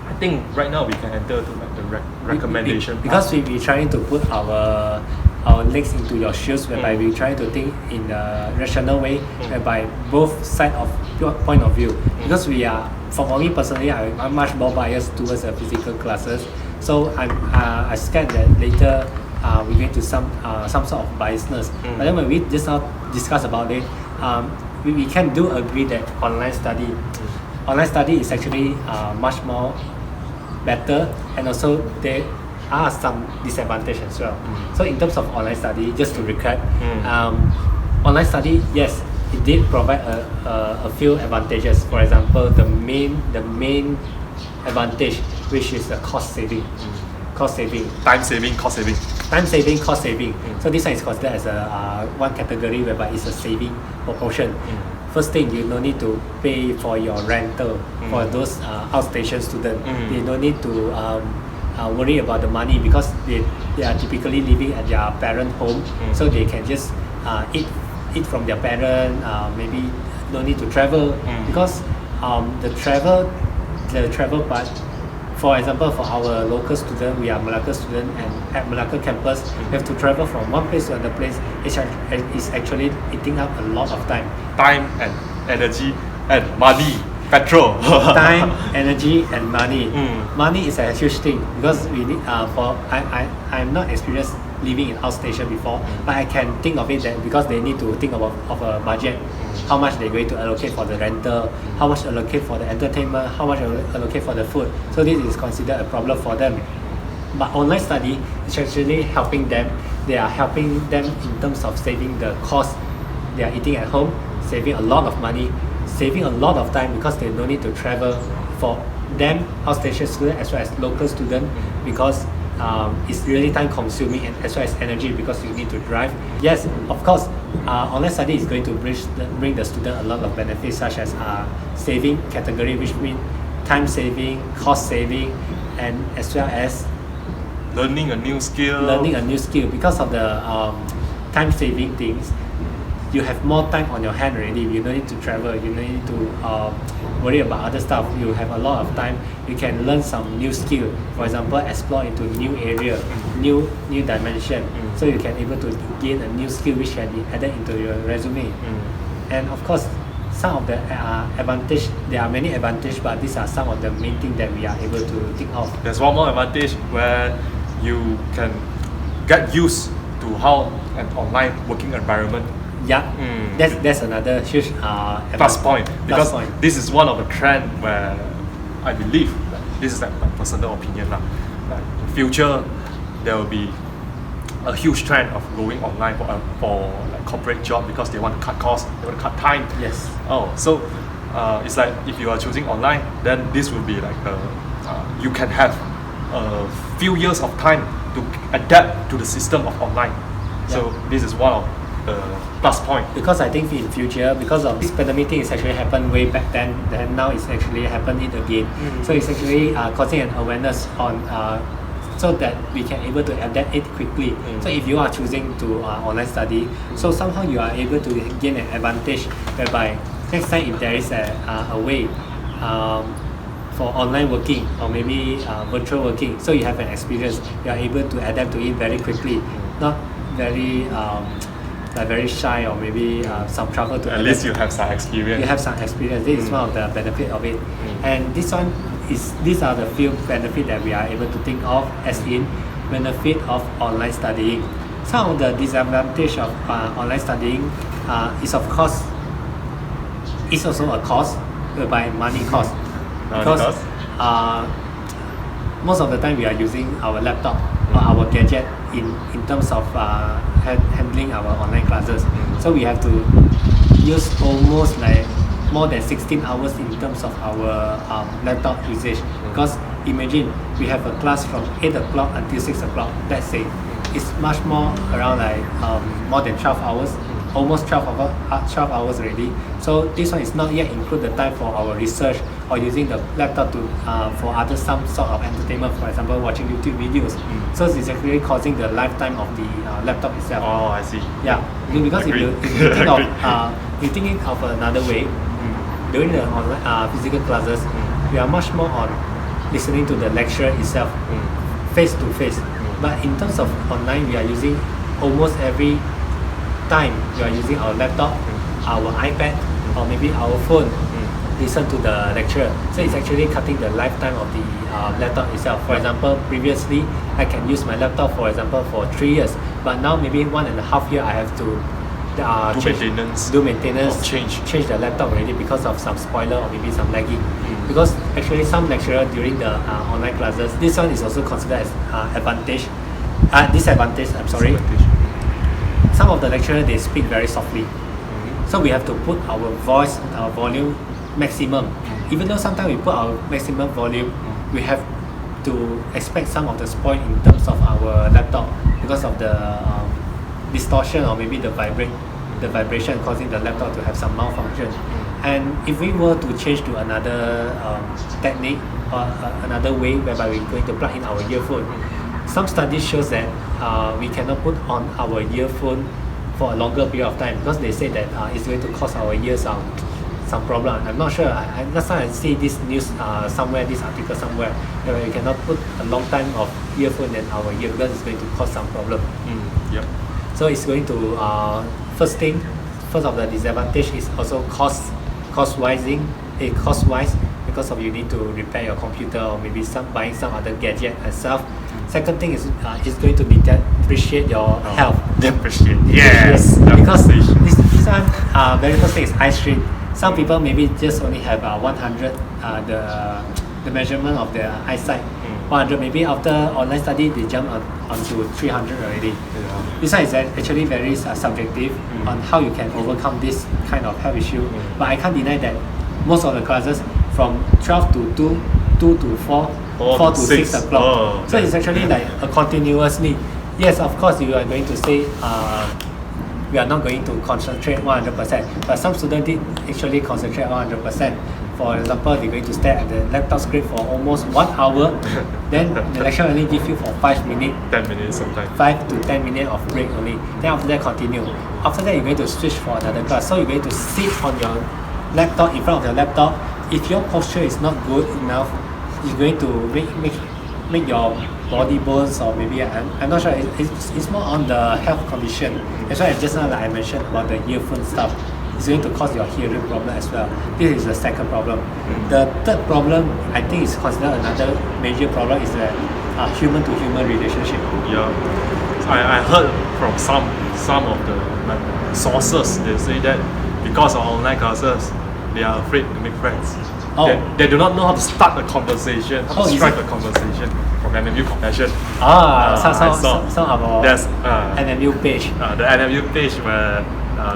I think right now we can enter to like the recommendation because we're trying to put our our legs into your shoes, whereby we try to think in a rational way, whereby both side of your point of view. Because we are, for me personally, I'm much more biased towards the physical classes. So I scared that later we get to some sort of biasness. But then when we just now discuss about it, we can do agree that online study is actually much more better, and also there are some disadvantages as well. So in terms of online study, just to recap, online study, yes, it did provide a few advantages. For example, the main advantage, which is the cost saving, Time saving, cost saving. So this one is considered as a one category whereby it's a saving proportion. First thing, you no need to pay for your rental for those outstation students. They no need to worry about the money, because they are typically living at their parent home, so they can just eat from their parent. Maybe no need to travel, because the travel part. For example, for our local student, we are Malacca student, and at Malacca campus, we have to travel from one place to another place. It's actually eating up a lot of time. Time and energy and money, petrol. Time, energy, and money. Money is a huge thing, because we need I'm not experienced living in outstation before, but I can think of it that because they need to think of a budget, how much they're going to allocate for the rental, how much allocate for the entertainment, how much allocate for the food. So this is considered a problem for them. But online study is actually helping them. They are helping them in terms of saving the cost. They are eating at home, saving a lot of money, saving a lot of time, because they don't need to travel. For them, outstation student as well as local student, because it's really time consuming, and as well as energy, because you need to drive. Yes, of course, online study is going to bring the student a lot of benefits, such as saving category, which means time saving, cost saving, and as well as learning a new skill. Because of the time saving things, you have more time on your hand already. You don't need to travel, you don't need to worry about other stuff. You have a lot of time. You can learn some new skill, for example, explore into new area, new dimension. So you can able to gain a new skill which can be added into your resume. And of course, some of the advantage, there are many advantages, but these are some of the main things that we are able to think of. There's one more advantage where you can get used to how an online working environment. Yeah, that's another huge plus point, because this is one of the trend where I believe, this is like my personal opinion that in future there will be a huge trend of going online for like corporate job, because they want to cut costs, they want to cut time. Yes. So it's like if you are choosing online, then this will be like you can have a few years of time to adapt to the system of online. So this is one of plus point. Because I think in future, because of this pandemic thing, it's actually happened way back then now it's actually happening again. So it's actually causing an awareness on so that we can able to adapt it quickly. So if you are choosing to online study, so somehow you are able to gain an advantage, whereby next time if there is a way for online working, or maybe virtual working, so you have an experience, you are able to adapt to it very quickly, not very very shy, or maybe some trouble to at least you have some experience. This is one of the benefit of it. And these are the few benefits that we are able to think of, as in benefit of online studying. Some of the disadvantage of online studying is, of course, it's also a cost, whereby money cost. Because most of the time we are using our laptop or our gadget in terms of handling our online classes. So we have to use almost like more than 16 hours in terms of our laptop usage. Because imagine we have a class from 8 o'clock until 6 o'clock, let's say. It's much more around like more than 12 hours, almost 12 hours already. So this one is not yet include the time for our research, or using the laptop to for other some sort of entertainment, for example watching YouTube videos. So it's actually causing the lifetime of the laptop itself. Oh, I see. Yeah, because if you think of another way, during the online physical classes, we are much more on listening to the lecture itself, face to face. But in terms of online, we are using almost every time we are using our laptop, our iPad, or maybe our phone, listen to the lecturer. So it's actually cutting the lifetime of the laptop itself. For example, previously I can use my laptop, for example, for 3 years, but now maybe 1.5 years I have to do maintenance, change the laptop already because of some spoiler or maybe some lagging. Because actually some lecturer during the online classes, this one is also considered as disadvantage. I'm sorry. Some of the lecturer, they speak very softly, so we have to put our voice, our volume maximum. Even though sometimes we put our maximum volume, we have to expect some of the spoil in terms of our laptop because of the distortion or maybe the vibration causing the laptop to have some malfunction. And if we were to change to another technique or another way whereby we're going to plug in our earphone, some studies shows that we cannot put on our earphone for a longer period of time because they say that it's going to cause our ears some problem. I'm not sure. Last time I see this news somewhere, this article somewhere, where you cannot put a long time of earphone in our ear because it's going to cause some problem. Yep. So it's going to first of the disadvantage is also cost-wise because of you need to repair your computer or maybe buying some other gadget and stuff. Second thing is it's going to depreciate your health. Depreciate. Yes. Because this one very first thing is eye strain. Some people maybe just only have 100 the measurement of their eyesight. 100, maybe after online study they jump onto 300 already. This one is actually very subjective on how you can overcome this kind of health issue. But I can't deny that most of the classes from 12 to 2 to 4 to 6 o'clock. So it's actually like a continuously. Yes, of course you are going to say we are not going to concentrate 100%, but some students did actually concentrate 100%. For example, they're going to stare at the laptop screen for almost 1 hour, then the lecture only give you for 5 minutes. 10 minutes sometimes. 5 to 10 minutes of break only. Then after that continue. After that you're going to switch for another class. So you're going to sit on your laptop, in front of your laptop. If your posture is not good enough, it's going to make your body bones, or maybe I'm not sure. It's more on the health condition. That's why just now like I mentioned about the earphone stuff. It's going to cause your hearing problem as well. This is the second problem. The third problem, I think is considered another major problem, is the human to human relationship. Yeah, I heard from some of the sources. They say that because of online classes, they are afraid to make friends. They do not know how to start a conversation, how to strike a conversation from NMU Compassion. Some of our NMU page. The NMU page where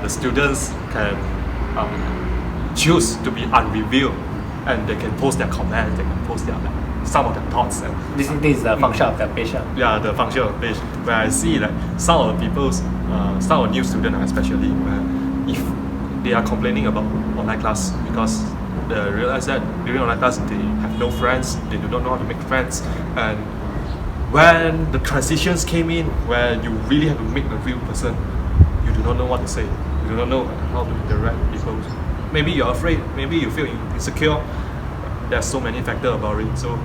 the students can choose to be unrevealed, and they can post their comments, they can post some of their thoughts. This is the function of the page. Yeah, the function of the page, where I see like some of the people's, some of new students especially, where if they are complaining about online class because they realize that during online class they have no friends, they do not know how to make friends, and when the transitions came in where you really have to make a real person, you do not know what to say, you do not know how to interact with people. Maybe you're afraid, maybe you feel insecure. There's so many factors about it, so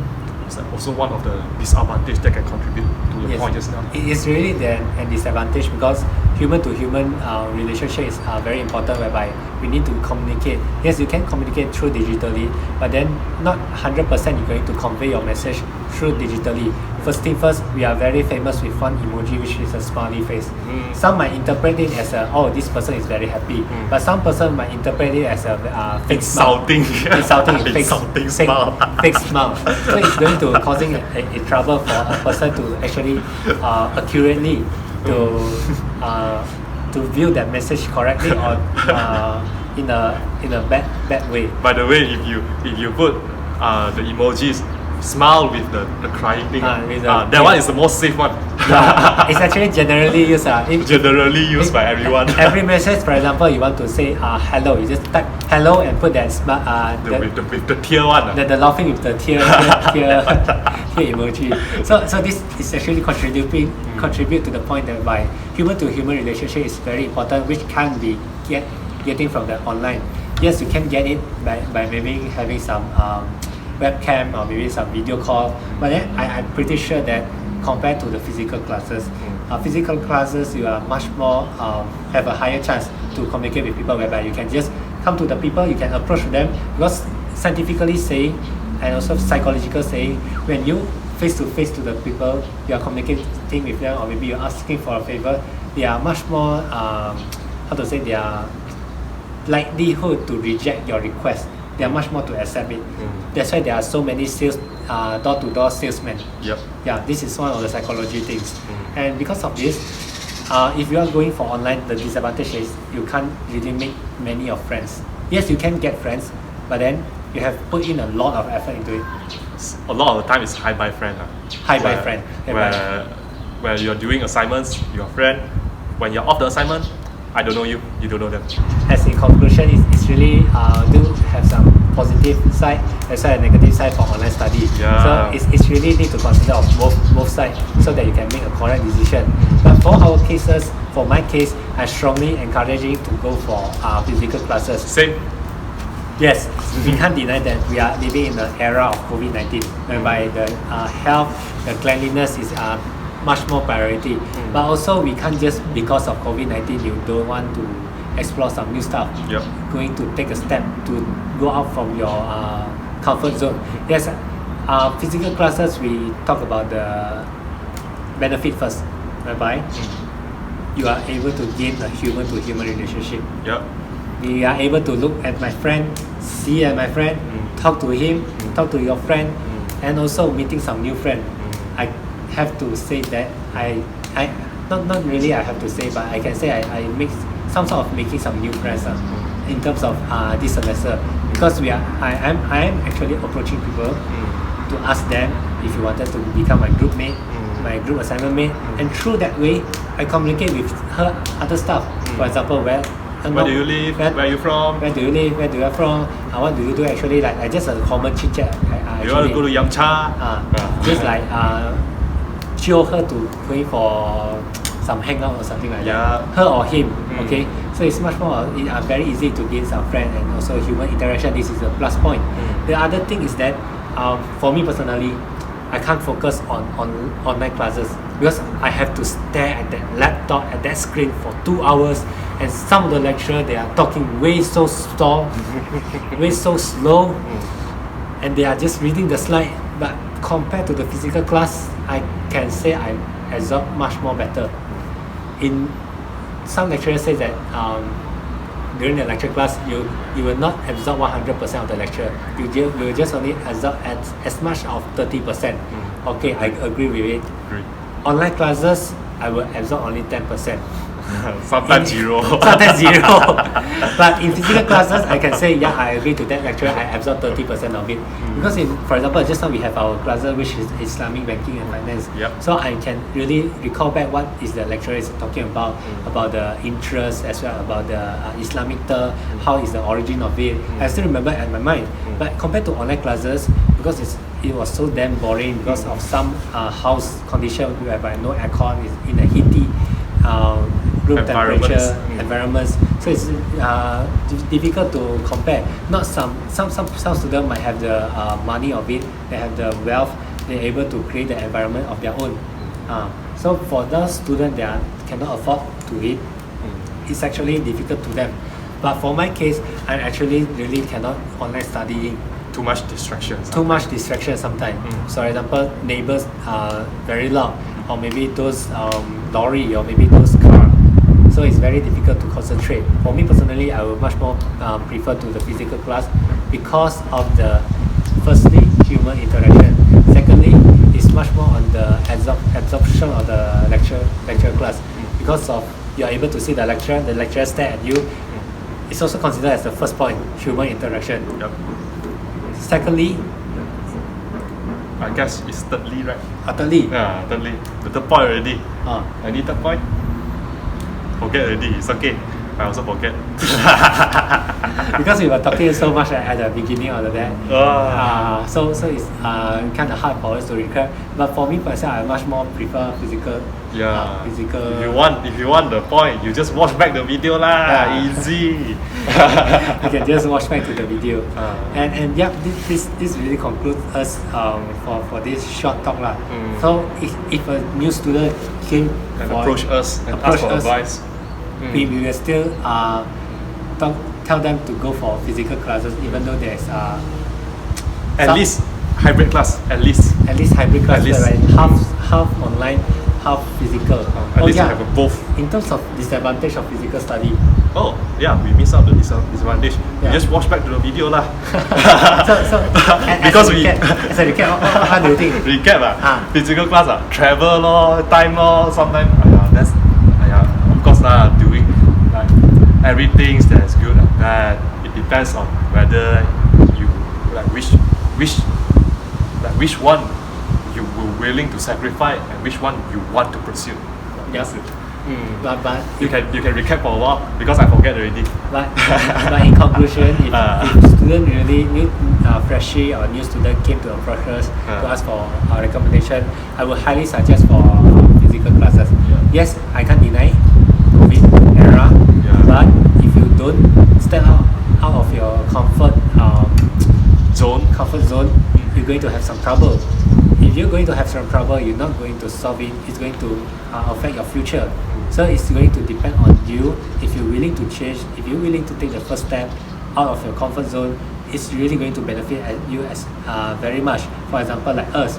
it's like also one of the disadvantages that can contribute to the point just now. It is really a disadvantage because human to human relationship is very important, whereby we need to communicate. Yes, you can communicate through digitally, but then not 100% you're going to convey your message through digitally. First thing first, we are very famous with one emoji, which is a smiley face. Some might interpret it as this person is very happy, but some person might interpret it as a fake insulting smile. Fake smile. So it's going to causing a trouble for a person to actually accurately to view that message correctly or in a bad way. By the way, if you put the emojis smile with the crying thing, that one is the most safe one. It's actually generally used. Generally used by everyone. Every message, for example, you want to say hello, you just type hello and put that with the tear one. The laughing with the tear emoji. So this is actually contribute to the point that by human to human relationship is very important, which can be getting from the online. Yes, you can get it by maybe having some webcam or maybe some video call, but then I'm pretty sure that compared to the physical classes, physical classes, you are much more have a higher chance to communicate with people, whereby you can just come to the people, you can approach them, because scientifically saying and also psychological saying, when you face to face to the people, you are communicating with them, or maybe you're asking for a favor, they are much more their likelihood to reject your request, they are much more to accept it. That's why there are so many sales door-to-door salesmen. Yeah, this is one of the psychology things. And because of this, if you are going for online, the disadvantage is you can't really make many of friends. Yes, you can get friends, but then you have put in a lot of effort into it. A lot of the time it's hi-bye friend. Hi-bye friend. Where you're doing assignments, your friend, when you're off the assignment, I don't know you, you don't know them. As a conclusion, it's really do have some positive side as well as negative side for online study. So it's really need to consider of both sides so that you can make a correct decision. But for our cases, for my case, I strongly encourage you to go for physical classes. Same. Yes, we can't deny that we are living in the era of COVID-19, whereby the health, the cleanliness is much more priority. But also we can't just, because of COVID-19, you don't want to explore some new stuff, going to take a step to go out from your comfort zone. Yes, physical classes, we talk about the benefit first, whereby you are able to gain a human to human relationship. We are able to look at my friend, see at my friend, talk to him, talk to your friend, and also meeting some new friend. I have to say that I not really I have to say, but I can say I make some sort of making some new friends in terms of this semester, because I am actually approaching people to ask them if you wanted to become my group mate, my group assignment mate, and through that way I communicate with her other stuff. For example, where do you live? Where are you from? Where do you live? Where do you from? What do you do actually? Like I just a common chit chat. You want to go to Yamcha? Just like show her to going for some hangout or something like that. Her or him. Okay. So it's much more very easy to gain some friend and also human interaction. This is a plus point. The other thing is that for me personally, I can't focus on online classes because I have to stare at that laptop, at that screen for 2 hours, and some of the lecturer, they are talking way so slow, and they are just reading the slide. But compared to the physical class, I can say I absorb much more better. In some lecturers say that during the lecture class, you will not absorb 100% of the lecture. You will just only absorb as much of 30%. Okay, I agree with it. Online classes, I will absorb only 10%. Sometimes zero. Sometimes zero. But in physical classes, I can say, yeah, I agree to that lecture. I absorb 30% of it. Because for example, just now we have our classes, which is Islamic banking and finance. So I can really recall back what is the lecturer is talking about the interest as well, about the Islamic term, how is the origin of it. I still remember at my mind. But compared to online classes, because it was so damn boring because of some house condition whereby no aircon, is in a heaty room temperature environments, so it's difficult to compare. Not some students might have the money of it, they have the wealth, they're able to create the environment of their own. So for those students that cannot afford to it, it's actually difficult to them. But for my case, I actually really cannot online studying. Too much distraction. Too much distraction sometimes. So for example, neighbors are very loud, or maybe those lorry, or maybe those car. So it's very difficult to concentrate. For me personally, I would much more prefer to the physical class because of the, firstly, human interaction. Secondly, it's much more on the absorption of the lecture class. Because of you're able to see the lecturer stare at you. It's also considered as the first point, human interaction. Secondly, I guess it's thirdly, right? Thirdly. Yeah, thirdly. The third point already. Any third point? Forget already, it's okay. I also forget. Because we were talking so much at the beginning of the day. So it's kind of hard for us to recap. But for me myself, I much more prefer physical. Yeah. Physical. If you want the point, you just watch back the video lah. Yeah. Easy. You can just watch back to the video. And yeah, this really concludes us for this short talk lah. So if a new student came and approach us and ask for advice, we will still tell them to go for physical classes, even though there's at least hybrid class. At least hybrid classes, right? Half online, half physical. At least you have both. In terms of disadvantage of physical study. Oh yeah, we miss out the disadvantage. Yeah. We just watch back to the video lah. so because as a recap, how do you think? Recap physical class travel lor, time lor, sometimes of course lah, doing like everything that's good and bad. It depends on whether you like which one you were willing to sacrifice and which one you want to pursue. Yes. But you can recap for a while because I forget already. But in conclusion, if student really new freshie or new student came to approach us to ask for our recommendation, I would highly suggest for physical classes. Yes, I can't deny COVID era, but if you don't step out of your comfort zone, you're going to have some trouble. If you're going to have some trouble, you're not going to solve it. It's going to affect your future. So it's going to depend on you. If you're willing to change, if you're willing to take the first step out of your comfort zone, it's really going to benefit you as very much. For example, like us,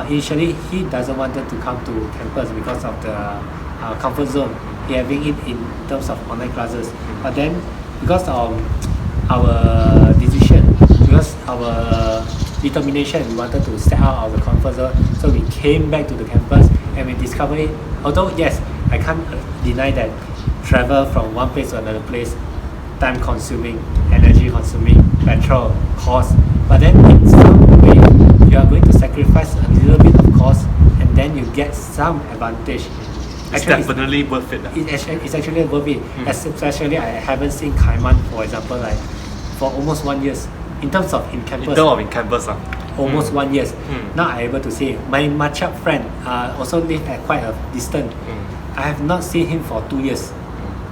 initially he doesn't want to come to campus because of the comfort zone. He having it in terms of online classes, but then because of our decision, because our determination, we wanted to step out of the comfort zone, so we came back to the campus and we discovered it. Although yes, I can't deny that travel from one place to another place, time consuming, energy consuming, petrol cost, but then in some way you are going to sacrifice a little bit of cost and then you get some advantage. It's definitely worth it. It's actually worth it. Especially I haven't seen Kaiman, for example, like for almost 1 year. In terms of in campus, almost 1 year. Now I'm able to see my matchup friend also live at quite a distance. I have not seen him for 2 years.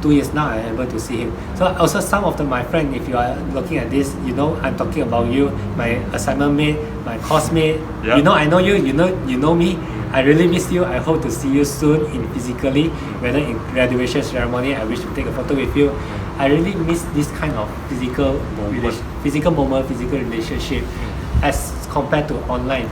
2 years now I'm able to see him. So also some of my friends, if you are looking at this, you know I'm talking about you, my assignment mate, my course mate. Yep. You know I know you. You know me. I really miss you. I hope to see you soon in physically, whether in graduation ceremony. I wish to take a photo with you. I really miss this kind of physical moment, physical relationship as compared to online.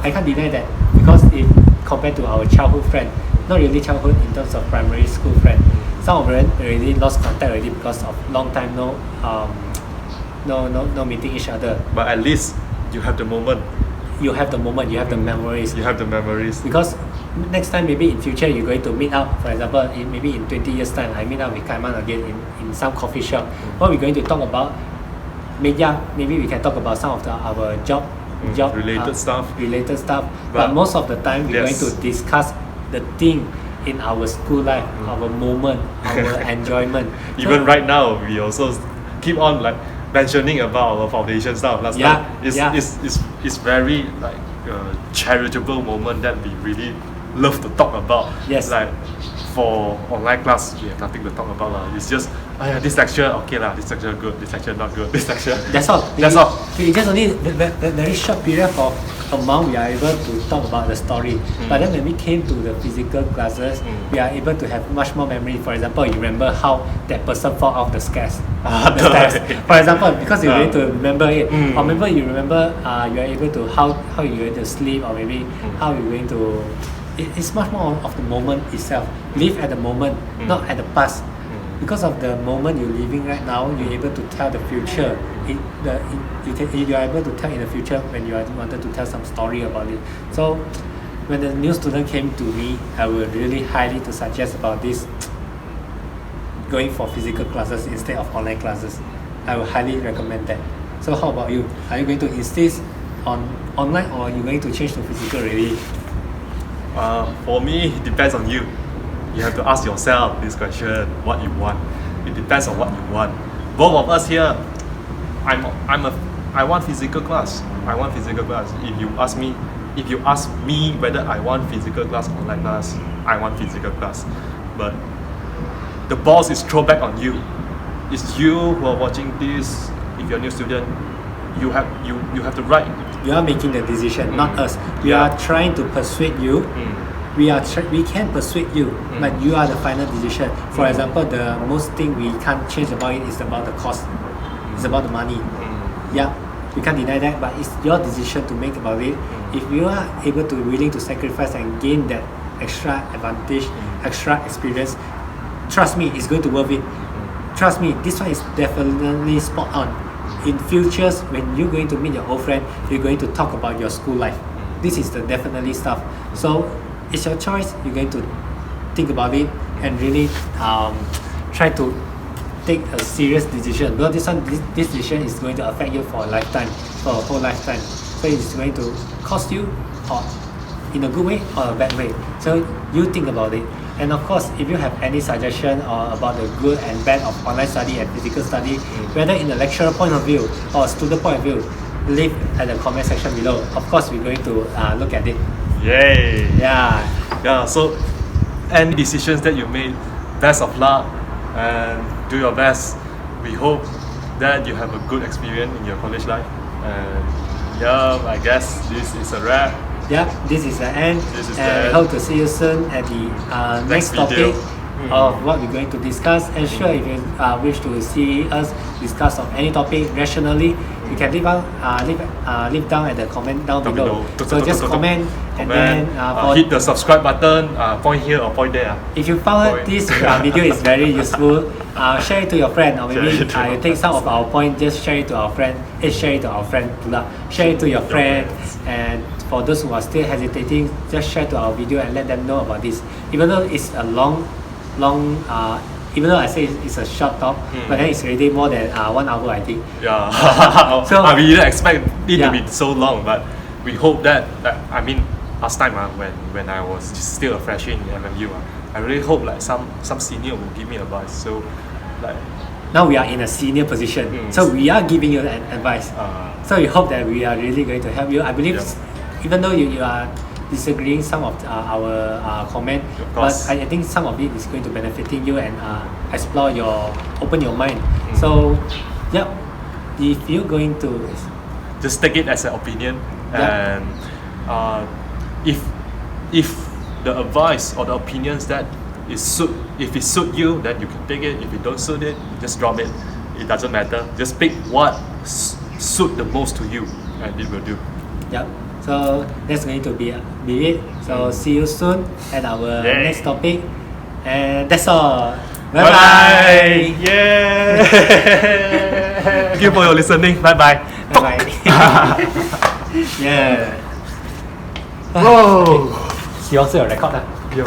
I can't deny that because if compared to our childhood friend, not really childhood in terms of primary school friend, some of them already lost contact already because of long time no meeting each other. But at least you have the moment. You have the moment, you have the memories. You have the memories. Because next time, maybe in future, you're going to meet up. For example, maybe in 20 years' time, I meet up with Kaiman again in some coffee shop. What we're going to talk about, maybe we can talk about some of our job related stuff. But most of the time, we're going to discuss the thing in our school life, our moment, our enjoyment. Even right now, we also keep on like mentioning about our foundation stuff last time. It's very like charitable moment that we really love to talk about. Yes. Like for online class, we have nothing to talk about lah. It's just this lecture okay lah, this lecture good, this lecture not good, this lecture. That's all. That's all. We just only the very short period for a month we are able to talk about the story. But then when we came to the physical classes, we are able to have much more memory. For example, you remember how that person fall off the stairs. For example, because you're going to remember it, or maybe you remember you are able to how you're going to sleep, or maybe how you're going to. It's much more of the moment itself. Live at the moment, not at the past. Because of the moment you're living right now, you're able to tell the future. You are able to tell in the future when you wanted to tell some story about it. So when the new student came to me, I would really highly to suggest about this, going for physical classes instead of online classes. I would highly recommend that. So how about you? Are you going to insist on online, or are you going to change to physical really? For me, it depends on you. You have to ask yourself this question: what you want. It depends on what you want. Both of us here, I want physical class. I want physical class. If you ask me whether I want physical class or online class, I want physical class. But the balls is thrown back on you. It's you who are watching this. If you're a new student, you have to write. You are making the decision, not us. We are trying to persuade you. We can persuade you, but you are the final decision. For example, the most thing we can't change about it is about the cost. It's about the money. Yeah, we can't deny that, but it's your decision to make about it. If you are able to willing to sacrifice and gain that extra advantage, extra experience, trust me, it's going to worth it. Trust me, this one is definitely spot on. In futures, when you're going to meet your old friend, you're going to talk about your school life. This is the definitely stuff. So it's your choice. You're going to think about it and really try to take a serious decision. Because this decision is going to affect you for a lifetime, for a whole lifetime. So it's going to cost you, or in a good way or a bad way. So you think about it. And of course, if you have any suggestion or about the good and bad of online study and physical study, whether in the lecturer point of view or student point of view, leave at the comment section below. Of course, we're going to look at it. Yay! Yeah. So, any decisions that you made, best of luck and do your best. We hope that you have a good experience in your college life. And I guess this is a wrap. Yeah, this is the end. And we hope to see you soon at the next topic of what we're going to discuss. And sure, if you wish to see us discuss on any topic rationally, you can leave down at the comment down below. So just comment and then hit the subscribe button, point here or point there. If you found this video is very useful, share it to your friend, or maybe you take some of our point, just share it to our friend. Share it to our friend. Share it to your friend. And for those who are still hesitating, just share to our video and let them know about this. Even though it's a long, even though I say it's a short talk, but then it's already more than 1 hour, I think. Yeah. So we didn't expect it to be so long, but we hope that I mean, last time when I was still a freshie in MMU, I really hope like some senior will give me advice. So like now we are in a senior position, so we are giving you an advice. So we hope that we are really going to help you. I believe, even though you are disagreeing some of our comment, but I think some of it is going to benefiting you and open your mind. So if you're going to just take it as an opinion, and if the advice or the opinions that if it suit you, then you can take it. If it don't suit it, just drop it. It doesn't matter. Just pick what suit the most to you, and it will do. Yep. So that's going to be it. So see you soon at our next topic. And that's all. Bye bye. Yeah. Thank you for your listening. Bye bye. Bye bye. Yeah. Whoa. 希望是有 record 的。有。